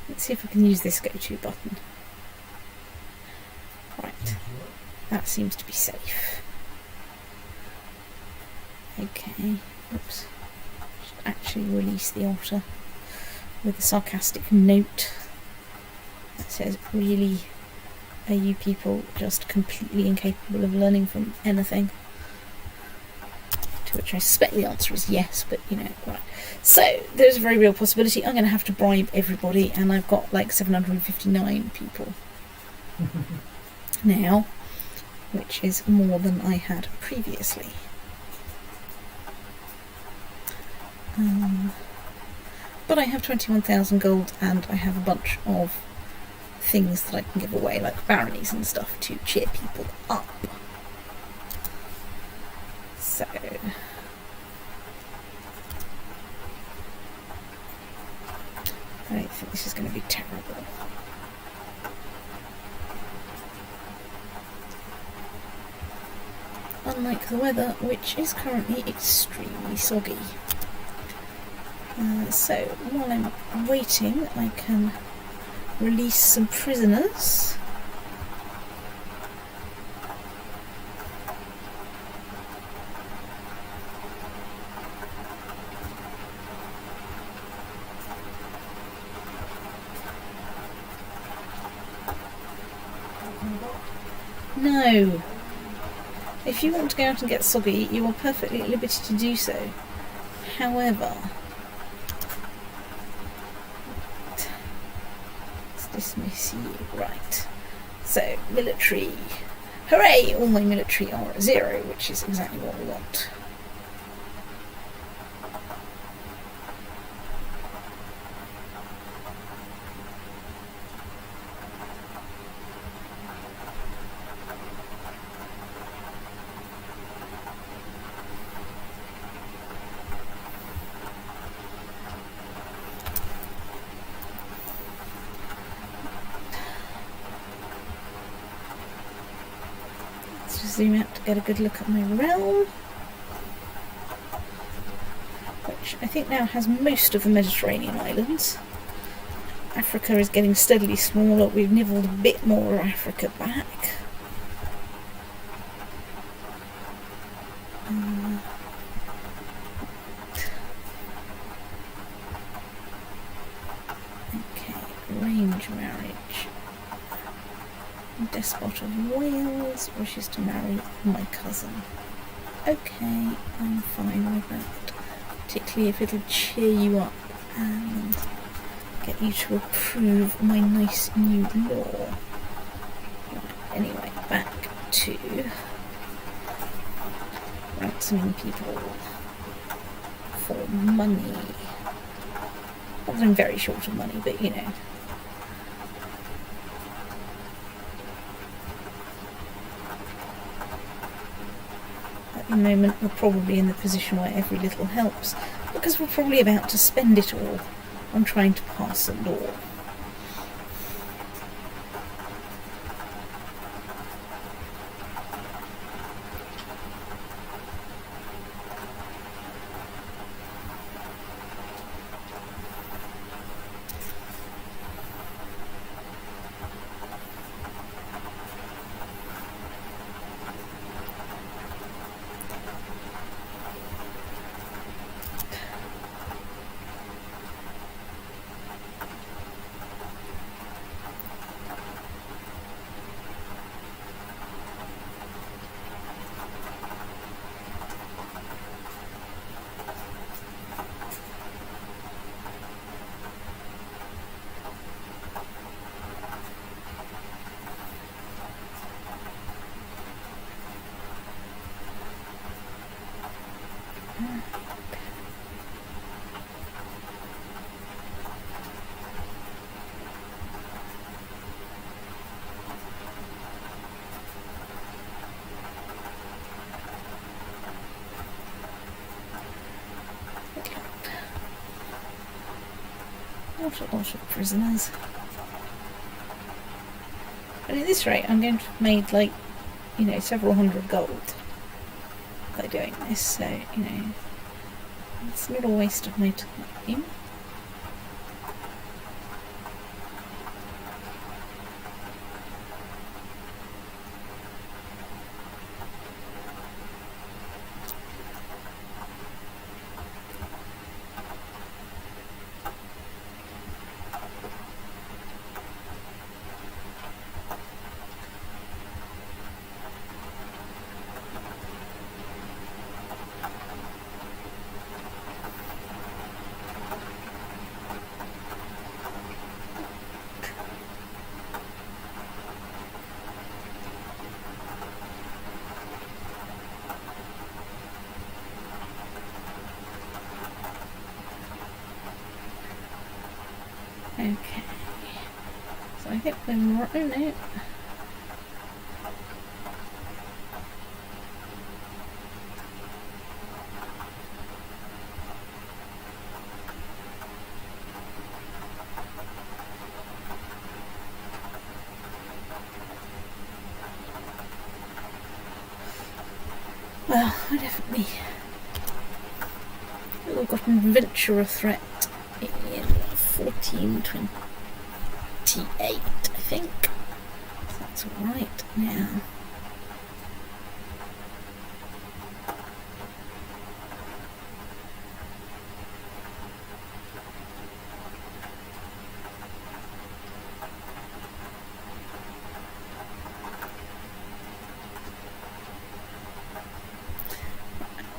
Let's see if I can use this go-to button. Right, that seems to be safe. Okay, oops. Should actually release the otter with a sarcastic note that says, really, are you people just completely incapable of learning from anything? To which I suspect the answer is yes, but you know, right. So, there's a very real possibility I'm going to have to bribe everybody, and I've got like 759 people now, which is more than I had previously. But I have 21,000 gold, and I have a bunch of things that I can give away, like baronies and stuff, to cheer people up. So, I don't think this is going to be terrible. Unlike the weather, which is currently extremely soggy. So, while I'm waiting, I can release some prisoners. No! If you want to go out and get soggy, you are perfectly at liberty to do so. However, let's dismiss you. Right. So, military. Hooray! All my military are at 0, which is exactly what we want. zoom out to get a good look at my realm, which I think now has most of the Mediterranean islands. Africa is getting steadily smaller. We've nibbled a bit more of Africa back. Okay, range marriage. Despot of Wales wishes to marry my cousin. Okay, I'm fine with that. Particularly if it'll cheer you up and get you to approve my nice new law. Anyway, back to ransoming people for money. Not that I'm very short of money, but you know. At the moment we're probably in the position where every little helps, because we're probably about to spend it all on trying to pass a law. Not a lot of prisoners. But at this rate, I'm going to have made, like, you know, several hundred gold by doing this, so, you know, it's not a waste of my time. Okay, so I think we're right. Oh no. Well, I definitely. We've got an adventurer threat in 1428, I think. That's alright now.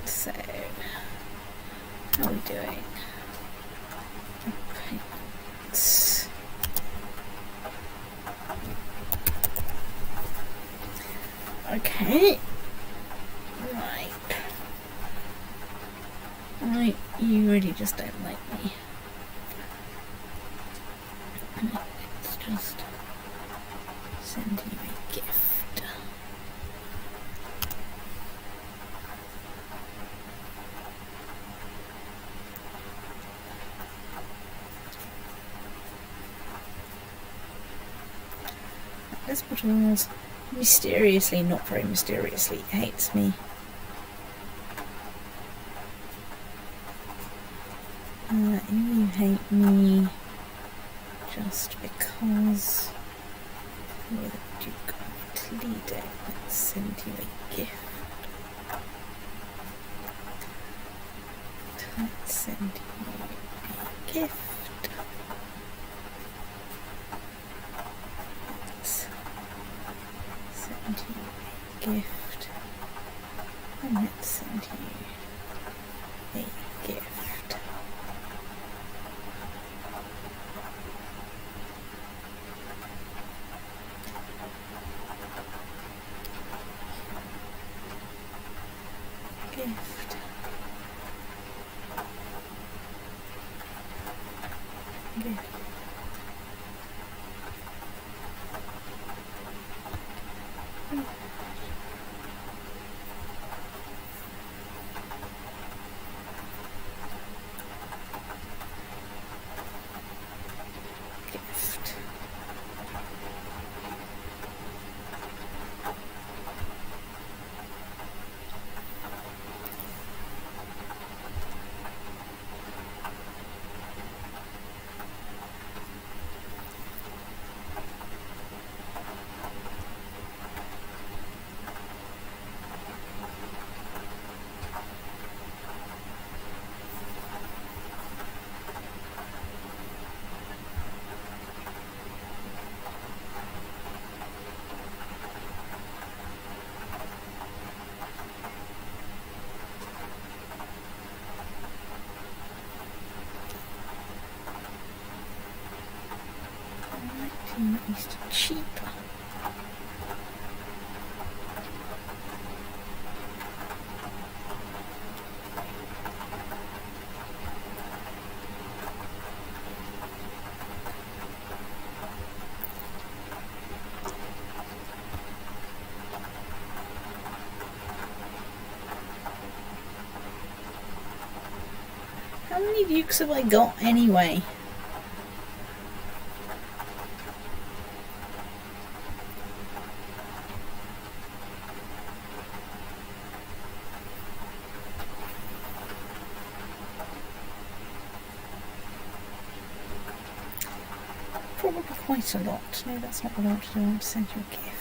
So, how are we doing? Payments. Okay. Right. Right, you really just don't like me. Let's just send you a gift. Let's put walls mysteriously, not very mysteriously, hates me. You hate me just because you're the Duke of Toledo. Let's send you a gift. Let's send you a gift. Let's send you a gift. And let's send you a gift. Gift. Gift. Gift. Is cheaper. How many dukes have I got anyway? Probably quite a lot. No, that's not what I want to do. I want to send you a gift.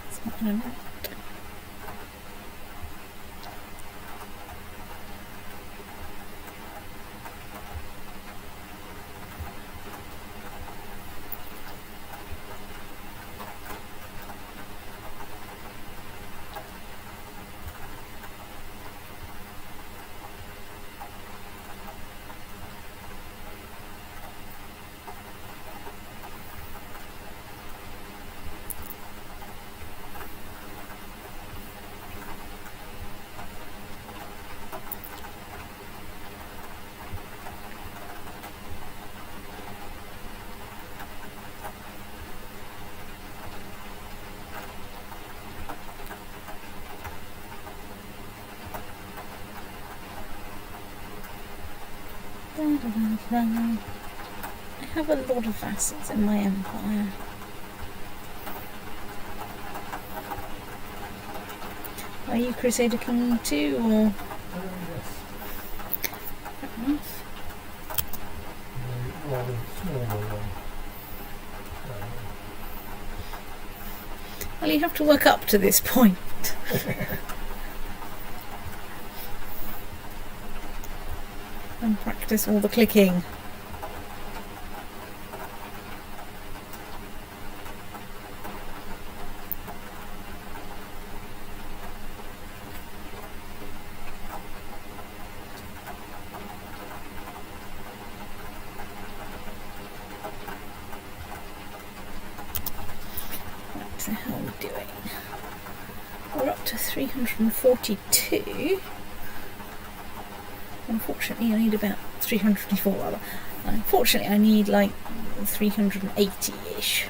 That's not what I want. I have a lot of vassals in my empire. Are you Crusader King too, or? Yes. Fair enough. Rather smaller one. Well, you have to work up to this point. And practice all the clicking. So how are we doing? We're up to 342. Unfortunately, I need about 324 rather. Unfortunately, I need like 380-ish.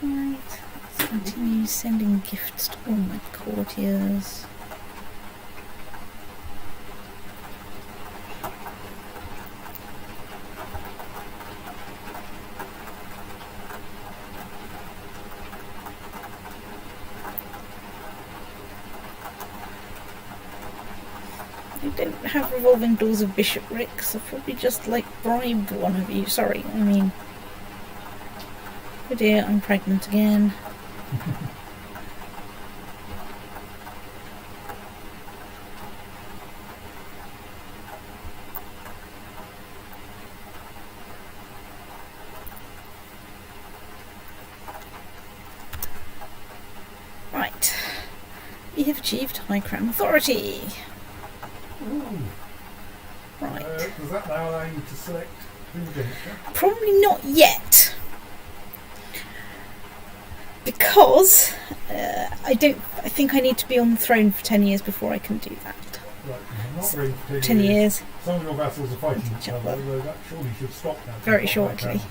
Right, let's continue sending gifts to all my courtiers. I don't have revolving doors of bishoprics, so probably just like bribe one of you. Sorry, I mean... Oh dear, I'm pregnant again. Right. We have achieved High Crown Authority. Ooh. Right. Does that now allow you to select primogeniture? Probably not yet. Because I think I need to be on the throne for 10 years before I can do that. Right, I'm not ready for 10 years. Some of your vassals are fighting each Jump other, up. although that surely should stop now. Very shortly.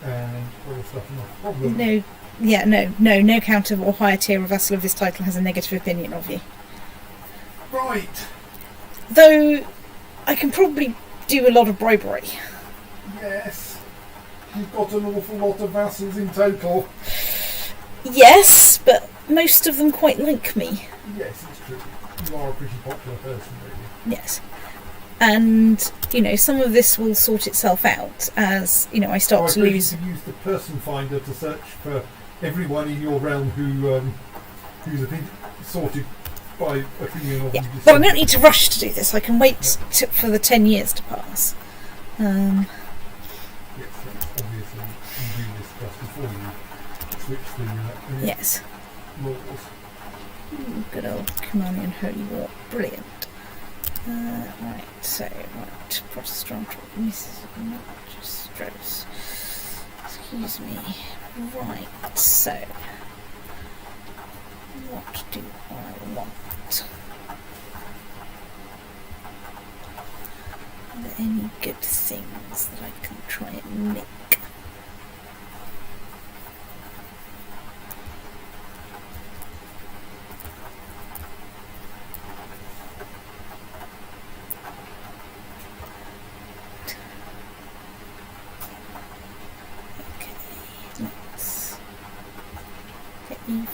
And all the stuff not a problem. No counter or higher tier or vassal of this title has a negative opinion of you. Right. Though, I can probably do a lot of bribery. Yes. You've got an awful lot of vassals in total. Yes, but most of them quite like me. Yes, it's true. You are a pretty popular person, really. Yes. And, some of this will sort itself out as, I start to lose... You could use the person finder to search for everyone in your realm who's sorted by opinion of... Yeah, but I don't need to rush to do this. I can wait for the 10 years to pass. Yes, that's obviously you do this just before you switch the yes. laws. Good old Commanian Holy War. Brilliant. Right, Protestant Magistros. Excuse me. Right, so what do I want? Are there any good things that I can try and make?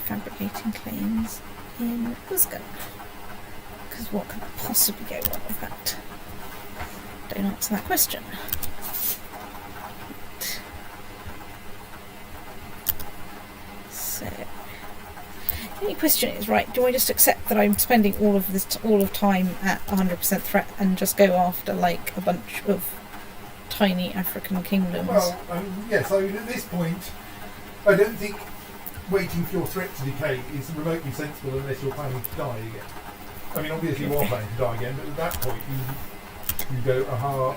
Fabricating claims in Glasgow. Because what could possibly go wrong with that? Don't answer that question. Right. So, the only question is, right, do I just accept that I'm spending all of time at 100% threat and just go after like a bunch of tiny African kingdoms? Well, yes, at this point, I don't think waiting for your threat to decay is remotely sensible unless you're planning to die again. I mean, obviously you are planning to die again, but at that point you go, aha.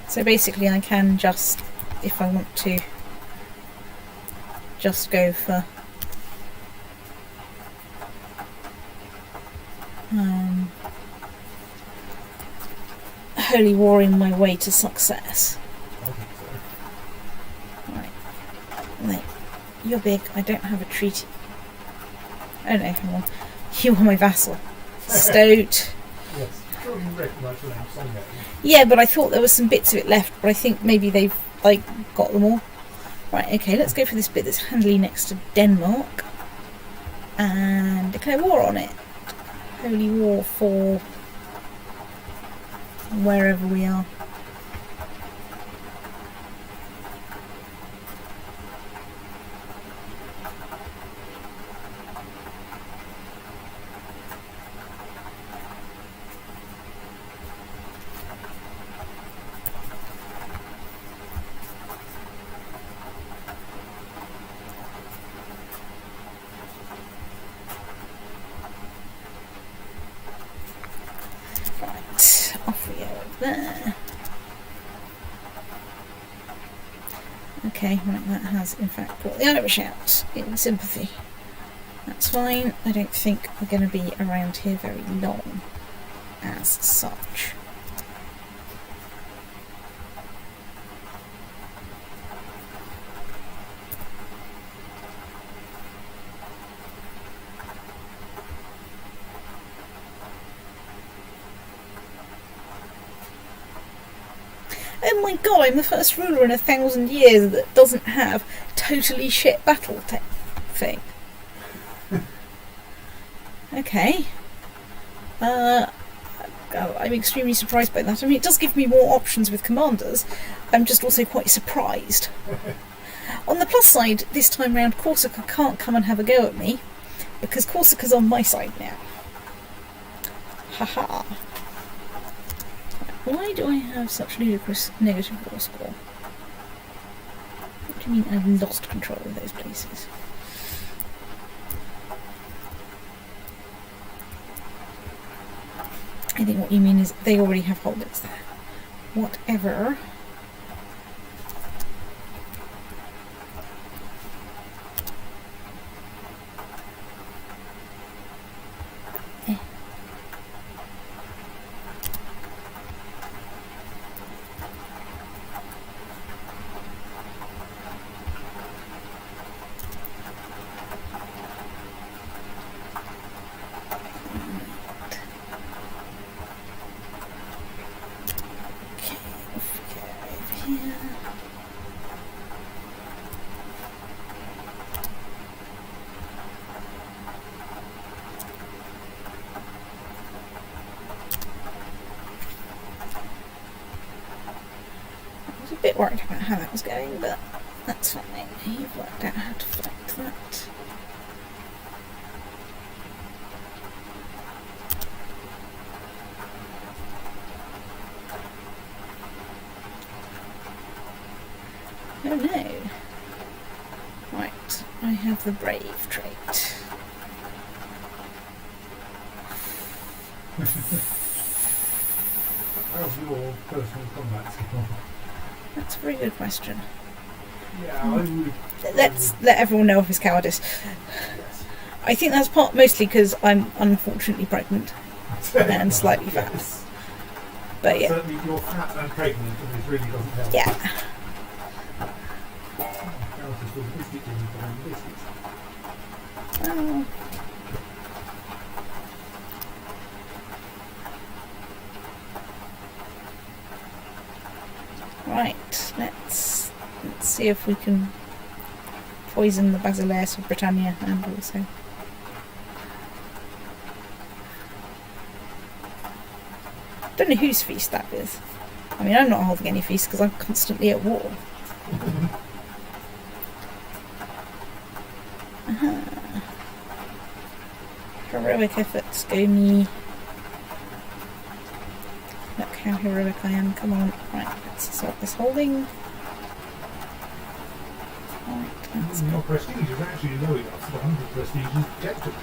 So basically I can just, if I want to, just go for holy warring my way to success. I think so. Right. Wait. You're big. I don't have a treaty. Oh no, hang on. You are my vassal. Stoat. Yes. Sure you recognise the name somewhere. Yeah, but I thought there was some bits of it left, but I think maybe they've got them all. Right, okay, let's go for this bit that's handily next to Denmark. And declare war on it. Holy war for wherever we are. Off we go there. Okay, right, that has in fact brought the Irish out in sympathy. That's fine. I don't think we're going to be around here very long as such. Oh my god, I'm the first ruler in 1,000 years that doesn't have totally shit battle thing. Okay. I'm extremely surprised by that. I mean, it does give me more options with commanders. I'm just also quite surprised. On the plus side, this time round, Corsica can't come and have a go at me, because Corsica's on my side now. Haha. Why do I have such ludicrous negative war score? What do you mean I've lost control of those places? think what you mean is they already have holdings there. Whatever. A bit worried about how that was going, but that's fine. You've worked out how to fight that. Oh no. Right, I have the brave trait. How's your personal combat skill? That's a very good question. Yeah, I would. Let's let everyone know of his cowardice. Yes. I think that's mostly because I'm unfortunately pregnant and slightly fat. Yes. But yeah. Certainly you're fat and pregnant, and this really doesn't help. Yeah. Cowardice was biscuit in behind biscuits. Oh. Right, let's see if we can poison the Basileus of Britannia and also don't know whose feast that is. I mean, I'm not holding any feast because I'm constantly at war. Heroic efforts, go me. Look how heroic I am, come on. Right, let's sort this holding. Right, that's Your prestige is actually low enough for the 100 prestige is objective.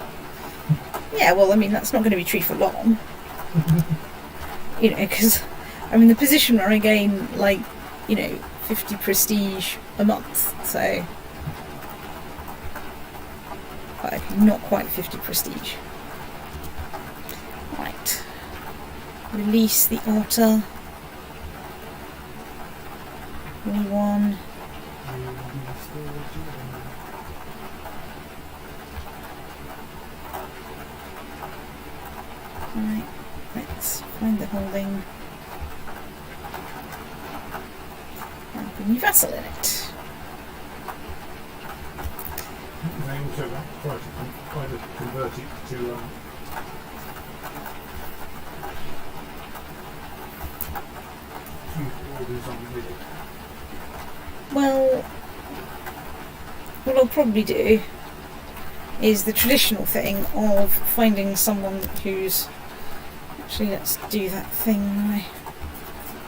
yeah, well, I mean, that's not going to be true for long. You know, because I'm in the position where I gain, like, you know, 50 prestige a month, so... Like, not quite 50 prestige. Right. Release the otter. We won. Right, let's find the holding. And put a new vassal in it. They also try to convert it to orders on the middle. Well, what I'll probably do is the traditional thing of finding someone who's... Actually, let's do that thing when I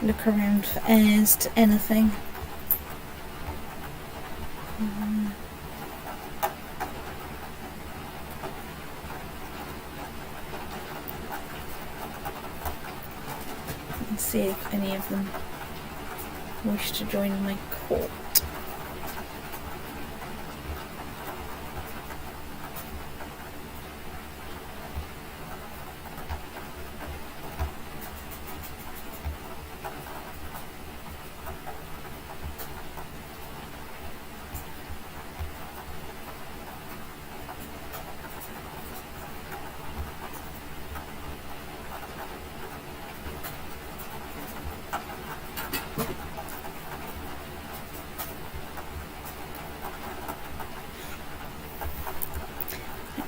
look around for heirs to anything. Let's see if any of them wish to join my court.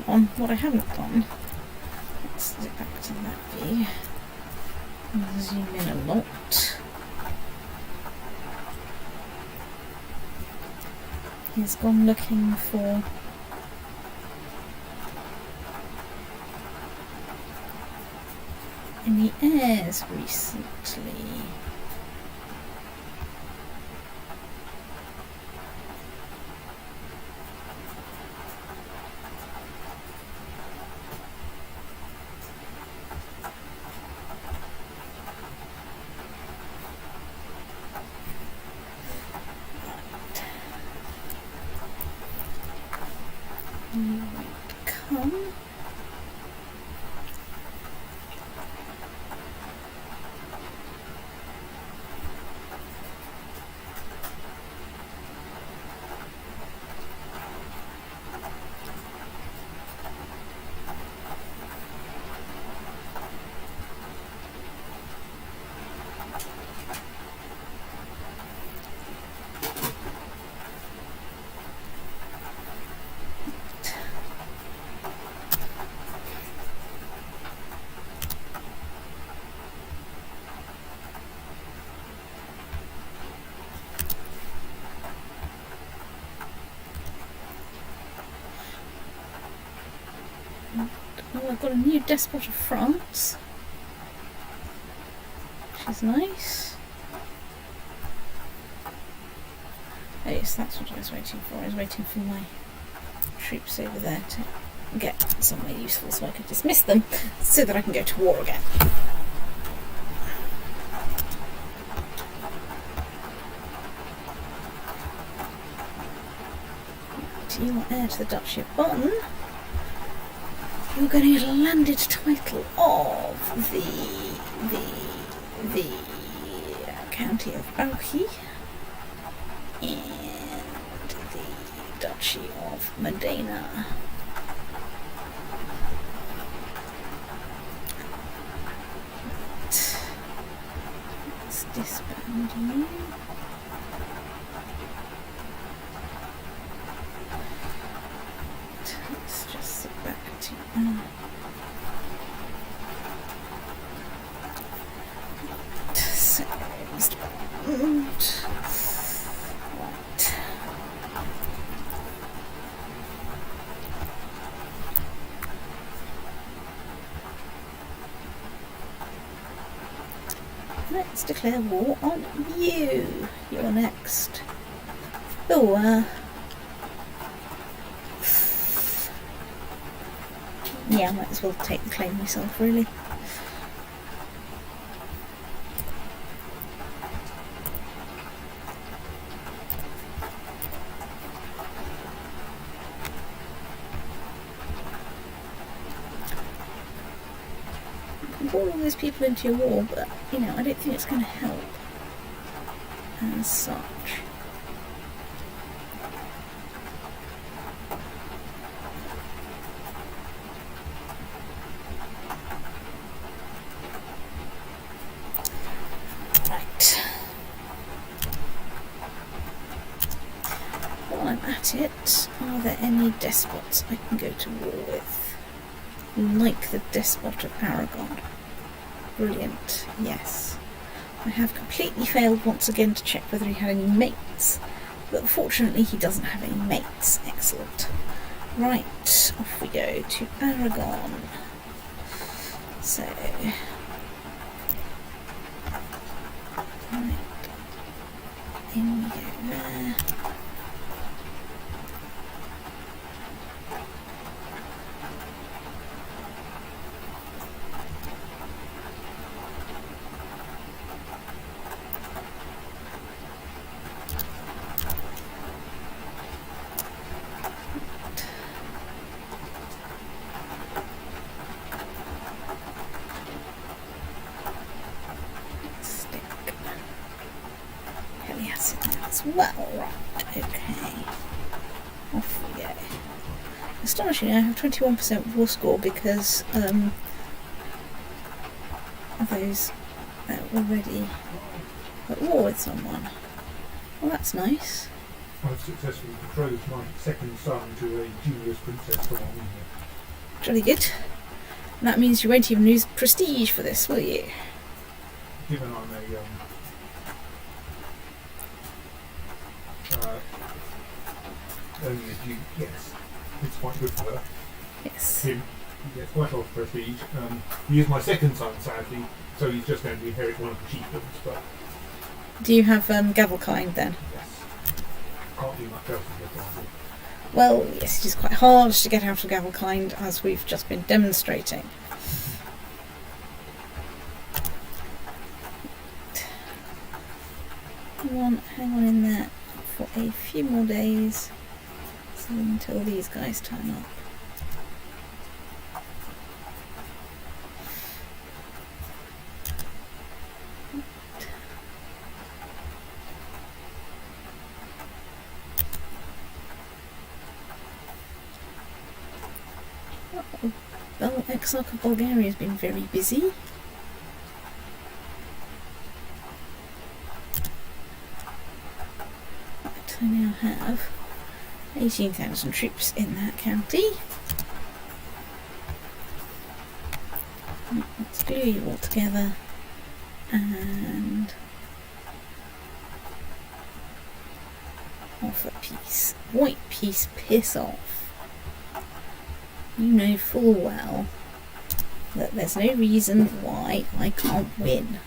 On what I haven't done, let's zip back to that view and zoom in a lot, he's gone looking for any heirs recently. I've got a new despot of France, which is nice. Oh yes, that's what I was waiting for. I was waiting for my troops over there to get somewhere useful so I could dismiss them, so that I can go to war again. You are heir to the Duchy of Bonn. You're going to get a landed title of the County of Auchi and the Duchy of Modena. Let's disband you. Let's just sit back to so Mr. Bond. Right. Let's declare war on you. You're next. Oh, yeah, I might as well take the claim myself, really. You can bring all these people into your war, but, you know, I don't think it's going to help as such. Are there any despots I can go to war with? Like the despot of Aragon. Brilliant, yes. I have completely failed once again to check whether he had any mates, but fortunately he doesn't have any mates. Excellent. Right, off we go to Aragon. So, right, in we go there. Well, right, okay. Off we go. Astonishingly, I have 21% war score because those that are already at war with someone. Well, that's nice. I've successfully betrothed my second son to a genius princess from Armenia. Jolly good. And that means you won't even lose prestige for this, will you? Given I'm a only a duke, yes, it's quite good for her. Yes. Him, he gets quite a lot of prestige. He is my second son, sadly, so he's just going to inherit one of the chiefdoms. But do you have Gavelkind then? yes, can't do much else to get on. Well, yes, it is quite hard to get out of Gavelkind, as we've just been demonstrating. Hang on in there for a few more days, so until these guys turn up. Well, Exarch of Bulgaria has been very busy. Right, I now have 18,000 troops in that county. Let's glue you all together and offer peace. White peace, piss off. You know full well that there's no reason why I can't win.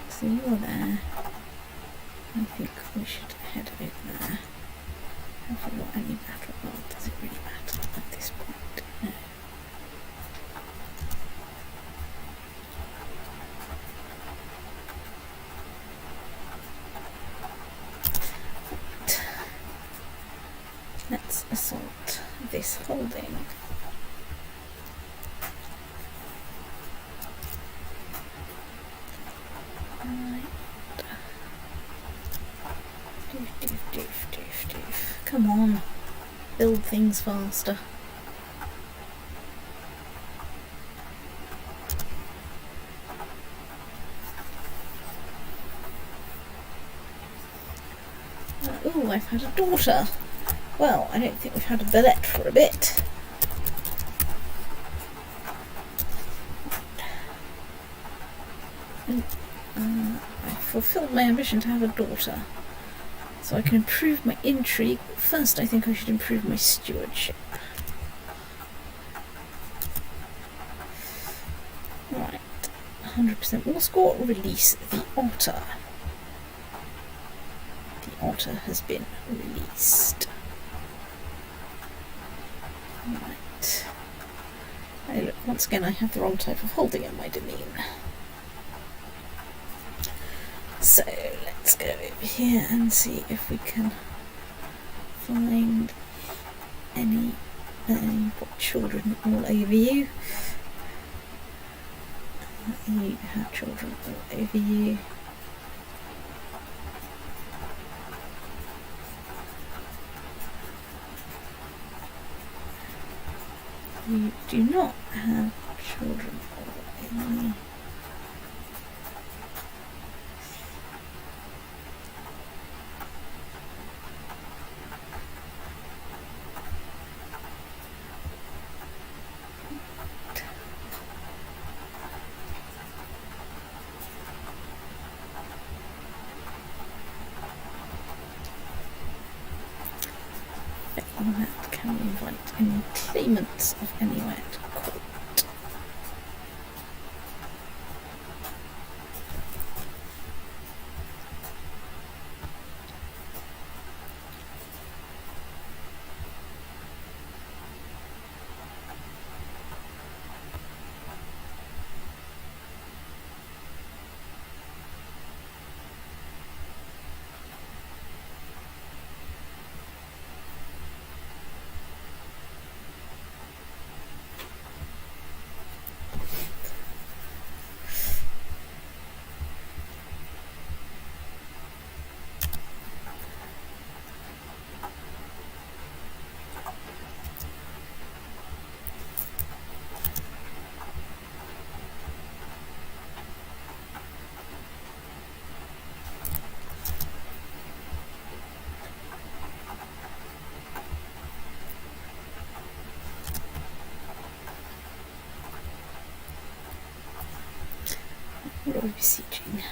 So you're there. I think we should head over there. Have we got any battle? Well, does it really matter at this point? No. Let's assault this holding. Right. Doof. Come on. Build things faster. Oh, I've had a daughter. Well, I don't think we've had a Belette for a bit. I fulfilled my ambition to have a daughter, so I can improve my intrigue. First, I think I should improve my stewardship. Right, 100% war score. Release the otter. The otter has been released. Right. Hey, look, once again I have the wrong type of holding in my domain. So let's go over here and see if we can find any got children all over you. You have children all over you. You do not have children all over you. Can we invite any claimants of anywhere to court? What are we besieging?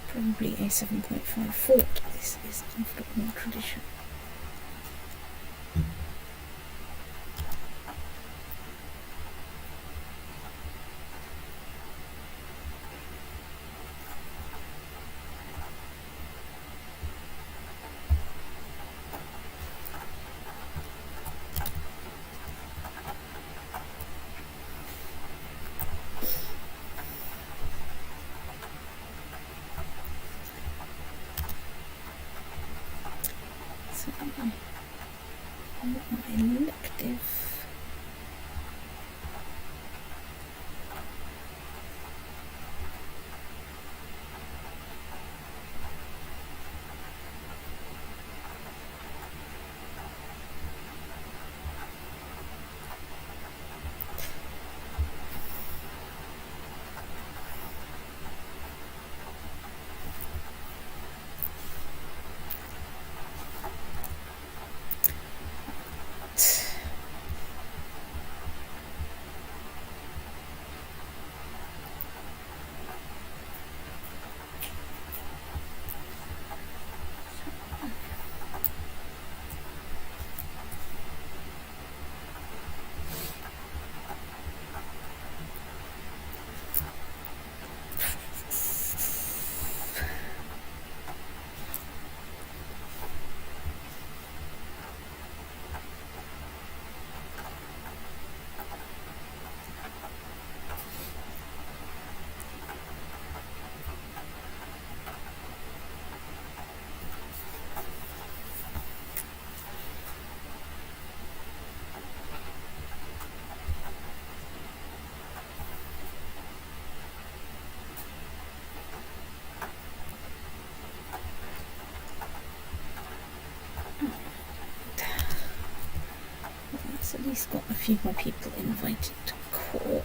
Probably a 7.5 fort. This is after all tradition. Elective. It's at least got a few more people invited to court.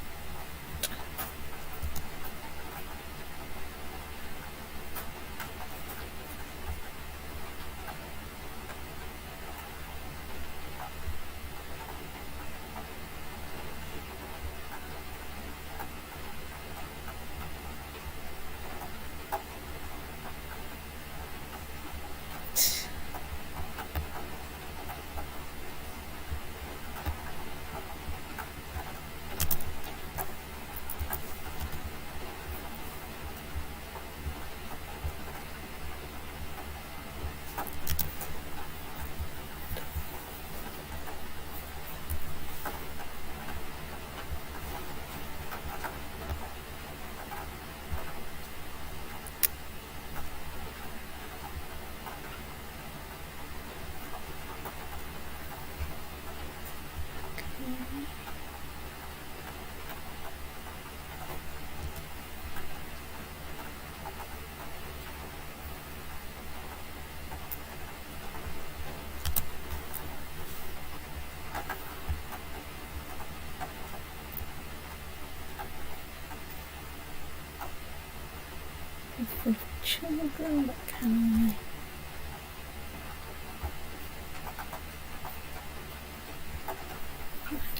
For children, what can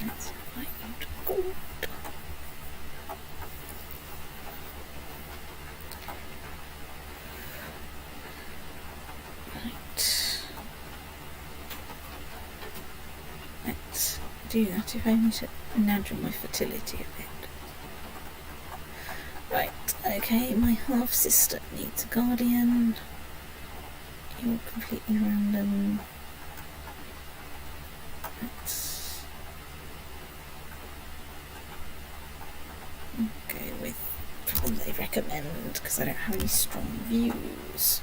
let's invite you to court. Right. Let's do that if I need to nudge on my fertility a bit. Right, okay, my half sister needs a guardian. You're completely random. Let's go with what they recommend because I don't have any strong views.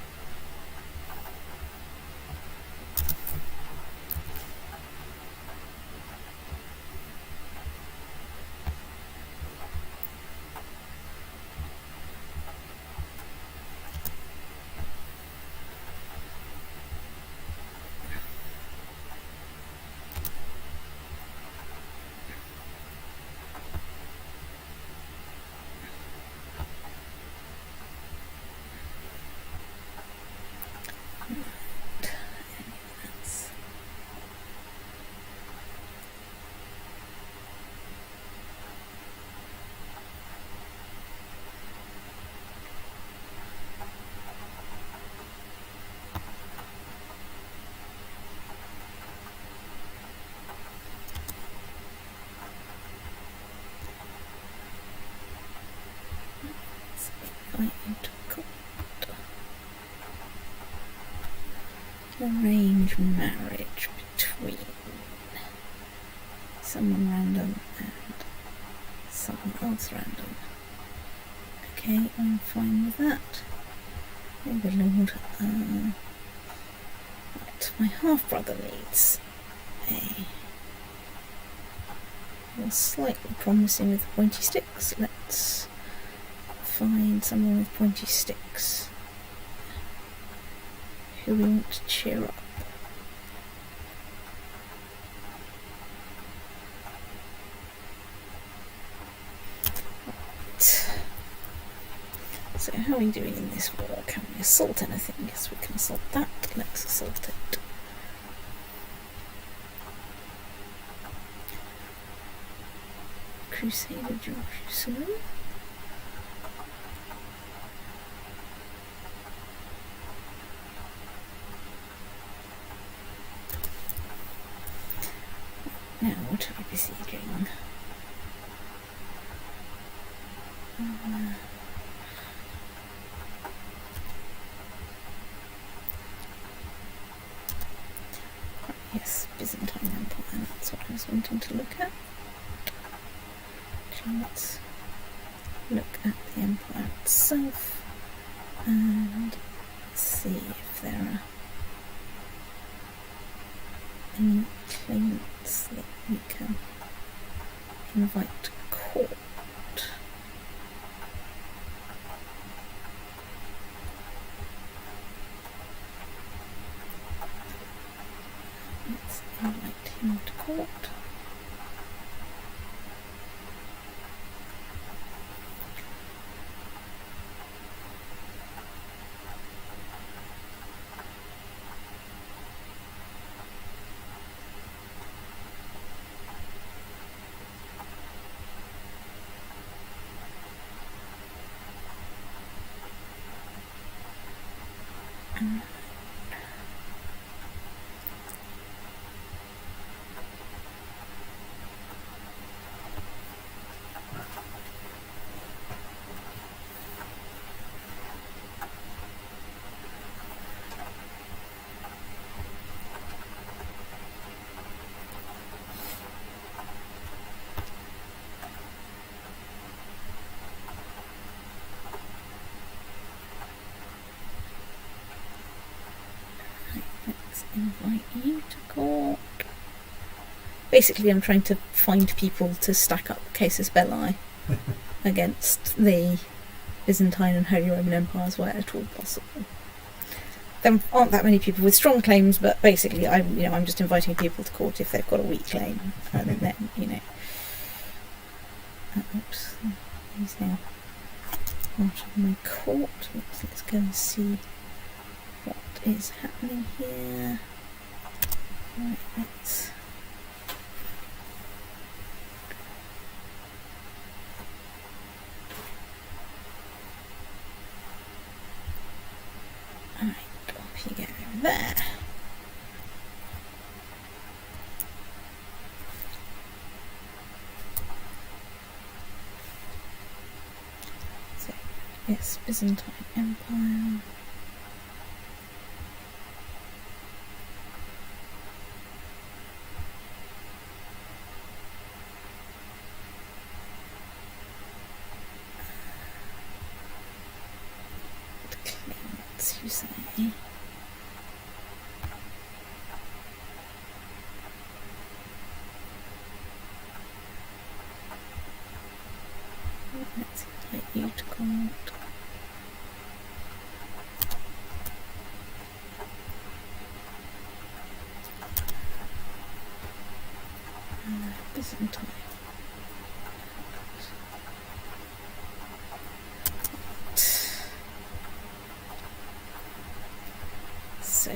Arrange marriage between someone random and someone else random. Okay, I'm fine with that. Oh good lord. Right, my half-brother needs a slightly promising with pointy sticks. Let's find someone with pointy sticks who we want to cheer up. Right. So how are we doing in this war? Can we assault anything? Yes, we can assault that. Let's assault it. Crusader Jerusalem. Now, what are we besieging? Yes, Byzantine Empire, that's what I was wanting to look at. So let's look at the empire itself and see if there are any claimants that we can invite to court. Let's invite him to court. invite you to court. Basically, I'm trying to find people to stack up casus belli against the Byzantine and Holy Roman Empires where at all possible. There aren't that many people with strong claims, but basically, I'm just inviting people to court if they've got a weak claim, and then oops, he's now out of my court. Let's go and see what is happening here. Right, let's. Alright, off you go there. So, yes, Byzantine Empire. You say. Let's invite you to court. Byzantine. So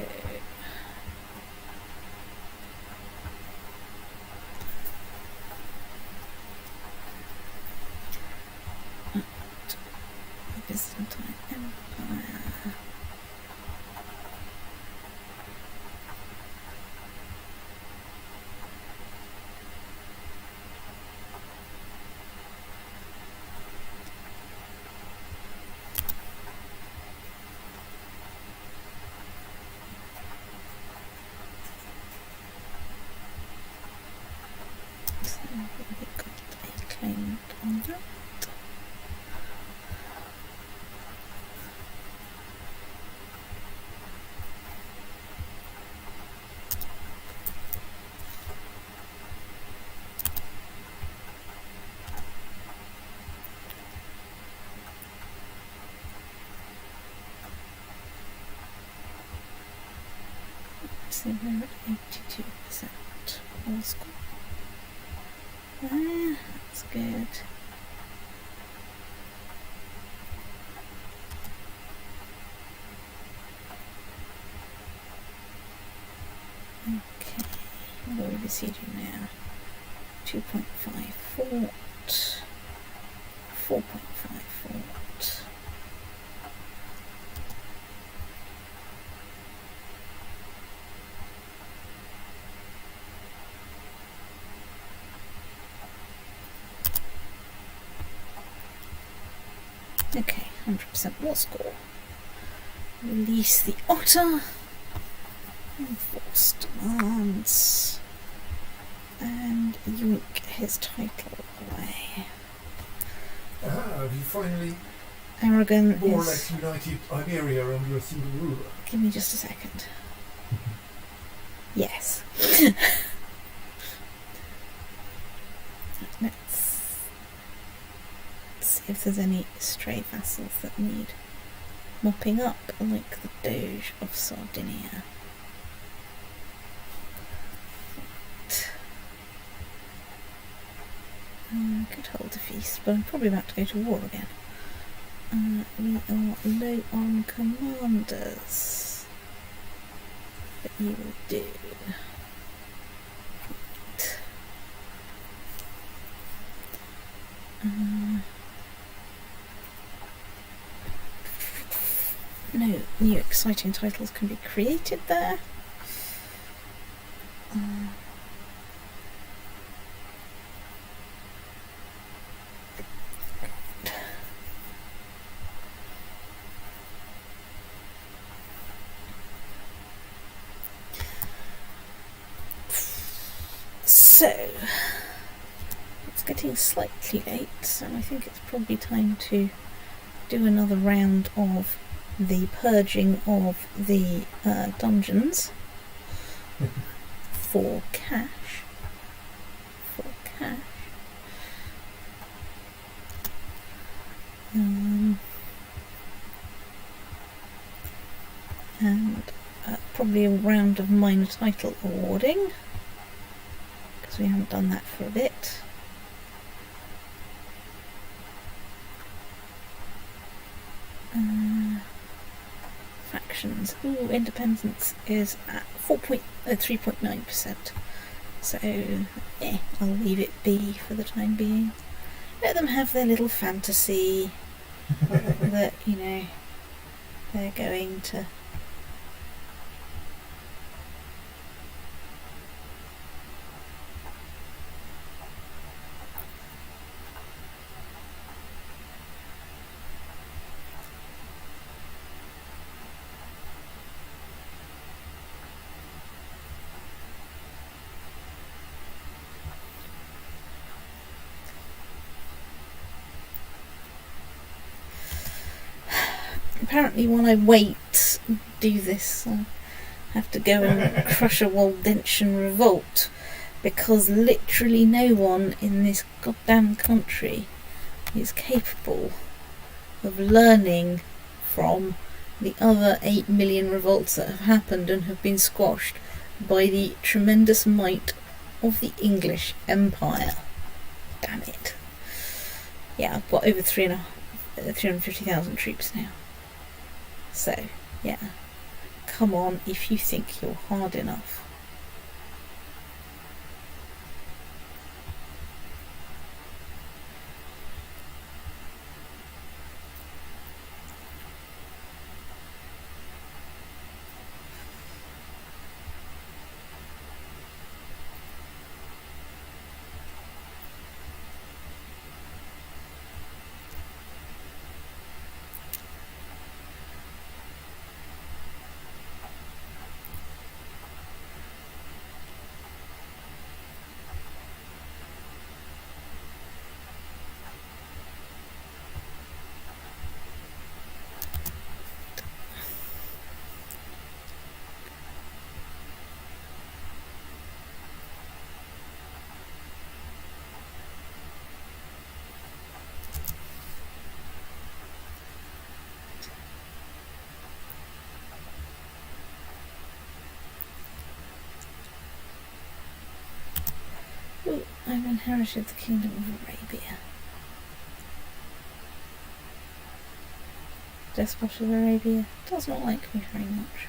Byzantine Empire. We've got a claim on that. So we're at 82% all score. That's good. Okay, what are we besieging now? 2.5 fort, 4.5 fort. Okay, 100% war score. Release the otter. Enforce demands. And yoink his title away. Have you finally Aragon more or is... less united Iberia under a single ruler? Give me just a second. Yes. Let's see if there's any stray vassals that need mopping up, like the Doge of Sardinia. Could hold a feast, but I'm probably about to go to war again. We are low on commanders, but you will do. No new exciting titles can be created there. So, it's getting slightly late, so I think it's probably time to do another round of the purging of the dungeons. for cash. For cash. And probably a round of minor title awarding, because we haven't done that for a bit. Factions. Ooh, independence is at 3.9%. So, yeah, I'll leave it be for the time being. Let them have their little fantasy that, you know, they're going to. Apparently when I do this, I have to go and crush a Waldensian revolt, because literally no one in this goddamn country is capable of learning from the other 8 million revolts that have happened and have been squashed by the tremendous might of the English Empire. Damn it. Yeah, I've got over 350,000 troops now. So, yeah, come on if you think you're hard enough. Ooh, I've inherited the Kingdom of Arabia. Despot of Arabia does not like me very much.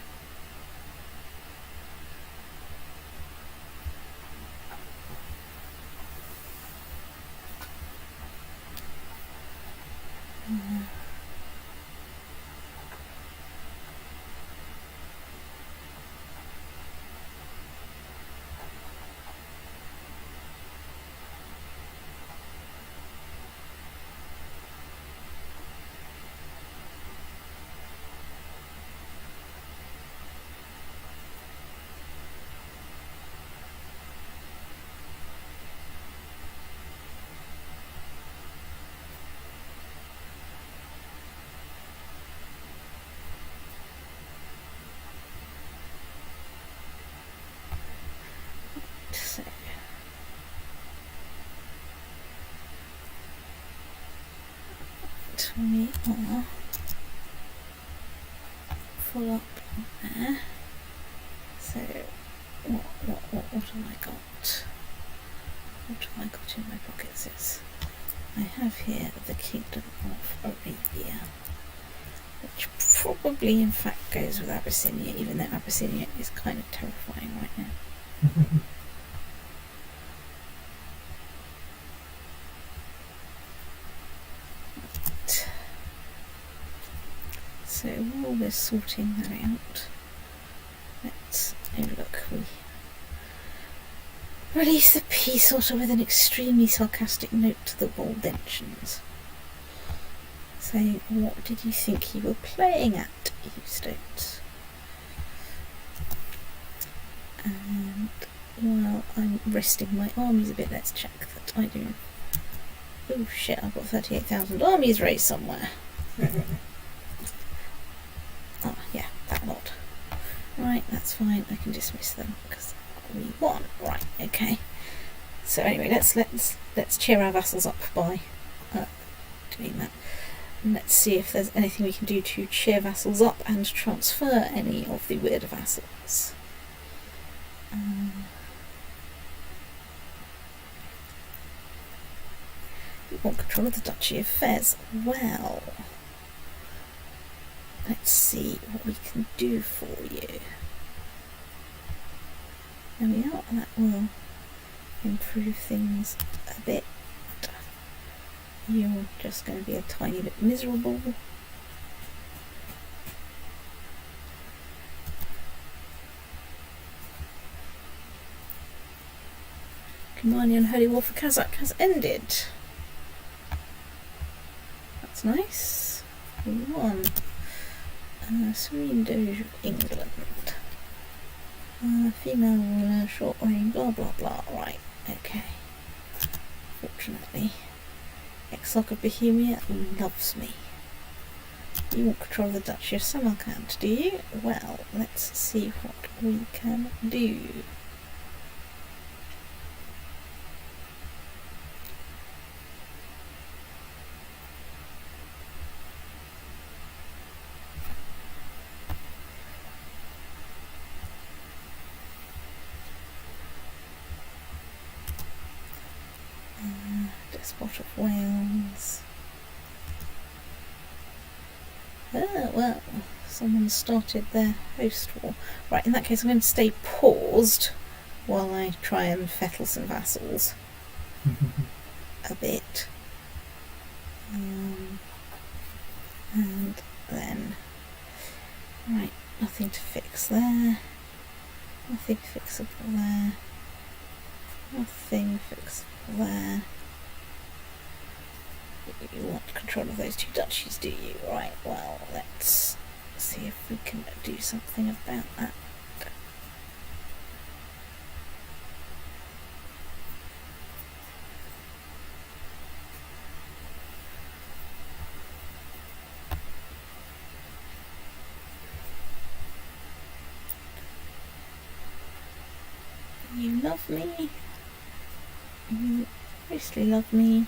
So, we are full up on there. So, what have I got? What have I got in my pockets? I have here the Kingdom of Arabia, which probably in fact goes with Abyssinia, even though Abyssinia is kind of terrifying right now. So while we're sorting that out, let's look. We release the peace order with an extremely sarcastic note to the Waldensians. Say, what did you think you were playing at, you stones? And while I'm resting my armies a bit, let's check that I do. Oh shit, I've got 38,000 armies raised somewhere. Oh, yeah, that lot. Right, that's fine. I can dismiss them because we won. Right, okay. So anyway, let's cheer our vassals up by doing that. And let's see if there's anything we can do to cheer vassals up and transfer any of the weird vassals. We want control of the Duchy of Fez. Well, let's see what we can do for you. There we are, and that will improve things a bit. You're just going to be a tiny bit miserable. Command Unholy War for Kazakh has ended. That's nice. We won. Serene Doge of England. Female ruler, short reign, blah blah blah. Right, okay. Fortunately, Exarch of Bohemia loves me. You want control of the Duchy of Samarkand, do you? Well, let's see what we can do. Despot of Wales. Well, someone started their host war. Right, in that case I'm going to stay paused while I try and fettle some vassals a bit. And then, right, nothing to fix there. Nothing fixable there. Nothing fixable there. You want control of those two duchies, do you? Right, well, let's see if we can do something about that. You love me. You mostly love me.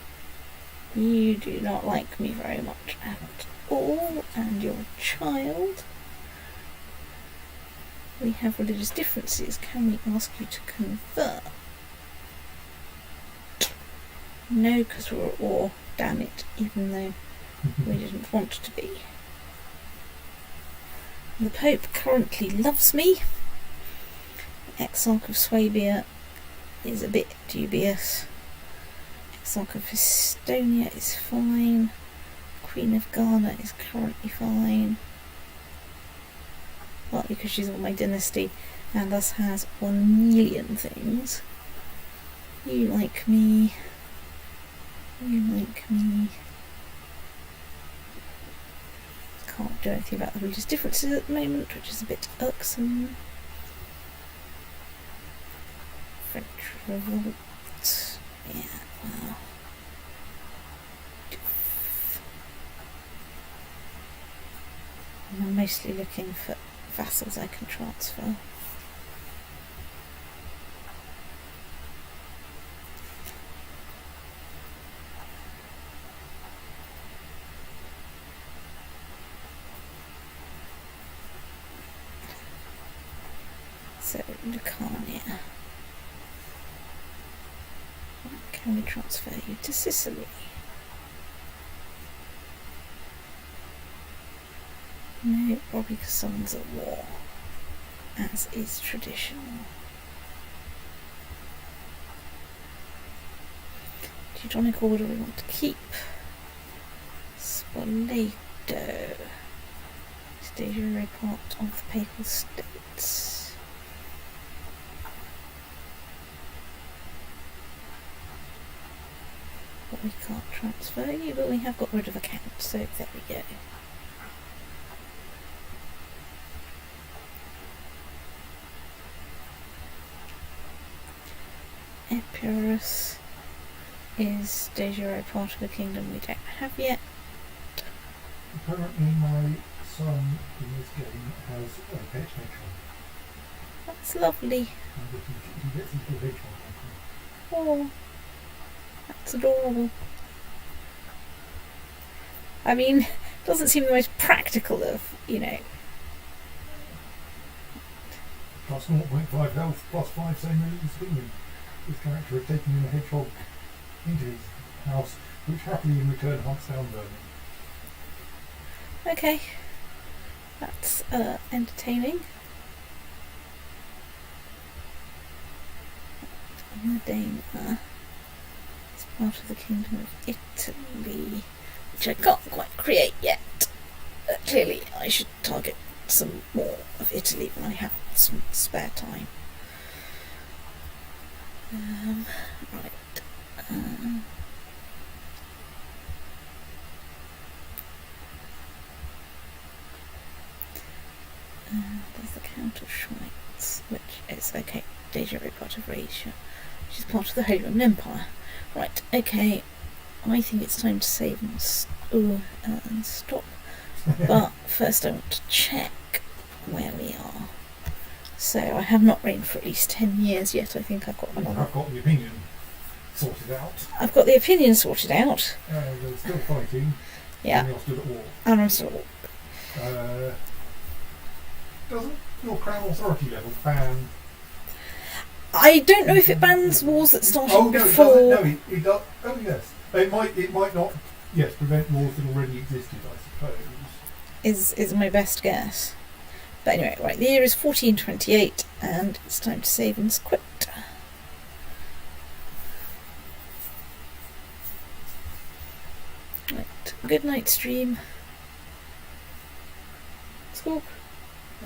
You do not like me very much at all, and you're a child. We have religious differences. Can we ask you to convert? No, because we're at war. Damn it, even though we didn't want to be. The Pope currently loves me. Exarch of Swabia is a bit dubious. Exarch of Estonia is fine. Queen of Ghana is currently fine. Partly because she's on my dynasty and thus has 1,000,000 things. You like me. You like me. Can't do anything about the religious differences at the moment, which is a bit irksome. French revolt. Yeah, well. I'm mostly looking for vassals I can transfer. So, Lucania. Can we transfer you to Sicily? No, probably because someone's at war, as is traditional. Teutonic Order we want to keep. Spoleto. Is de jure part of the Papal States. But we can't transfer you, but we have got rid of a count, so there we go. Epirus is de jure part of a kingdom we don't have yet. Apparently my son in this game has a pet hedgehog. That's lovely. And if you get some little hedgehog. Oh, that's adorable. I mean, it doesn't seem the most practical of, Plus 0.5 health, plus 5 same moves healing. This character is taking in a hedgehog into his house, which happily in return hunts down vermin. Okay. That's entertaining. Modena is part of the Kingdom of Italy, which I can't quite create yet. Clearly, I should target some more of Italy when I have some spare time. Right. There's the Count of Schweitz, which is okay. Deja vu part of Asia, which is part of the Holy Roman Empire. Right. Okay. I think it's time to save and stop. But first, I want to check where we are. So I have not reigned for at least 10 years yet. I think I've got another. I've got the opinion sorted out. I've got the opinion sorted out. They're still fighting. Yeah. And you're still at war. And I'm still at war. Doesn't your Crown Authority level ban? I don't know if it bans wars that started before. It doesn't. No, it does. Oh yes. It might not. Yes, prevent wars that already existed, I suppose. Is my best guess. But anyway, right, the year is 1428 and it's time to save and quit. Right, good night stream. Squawk.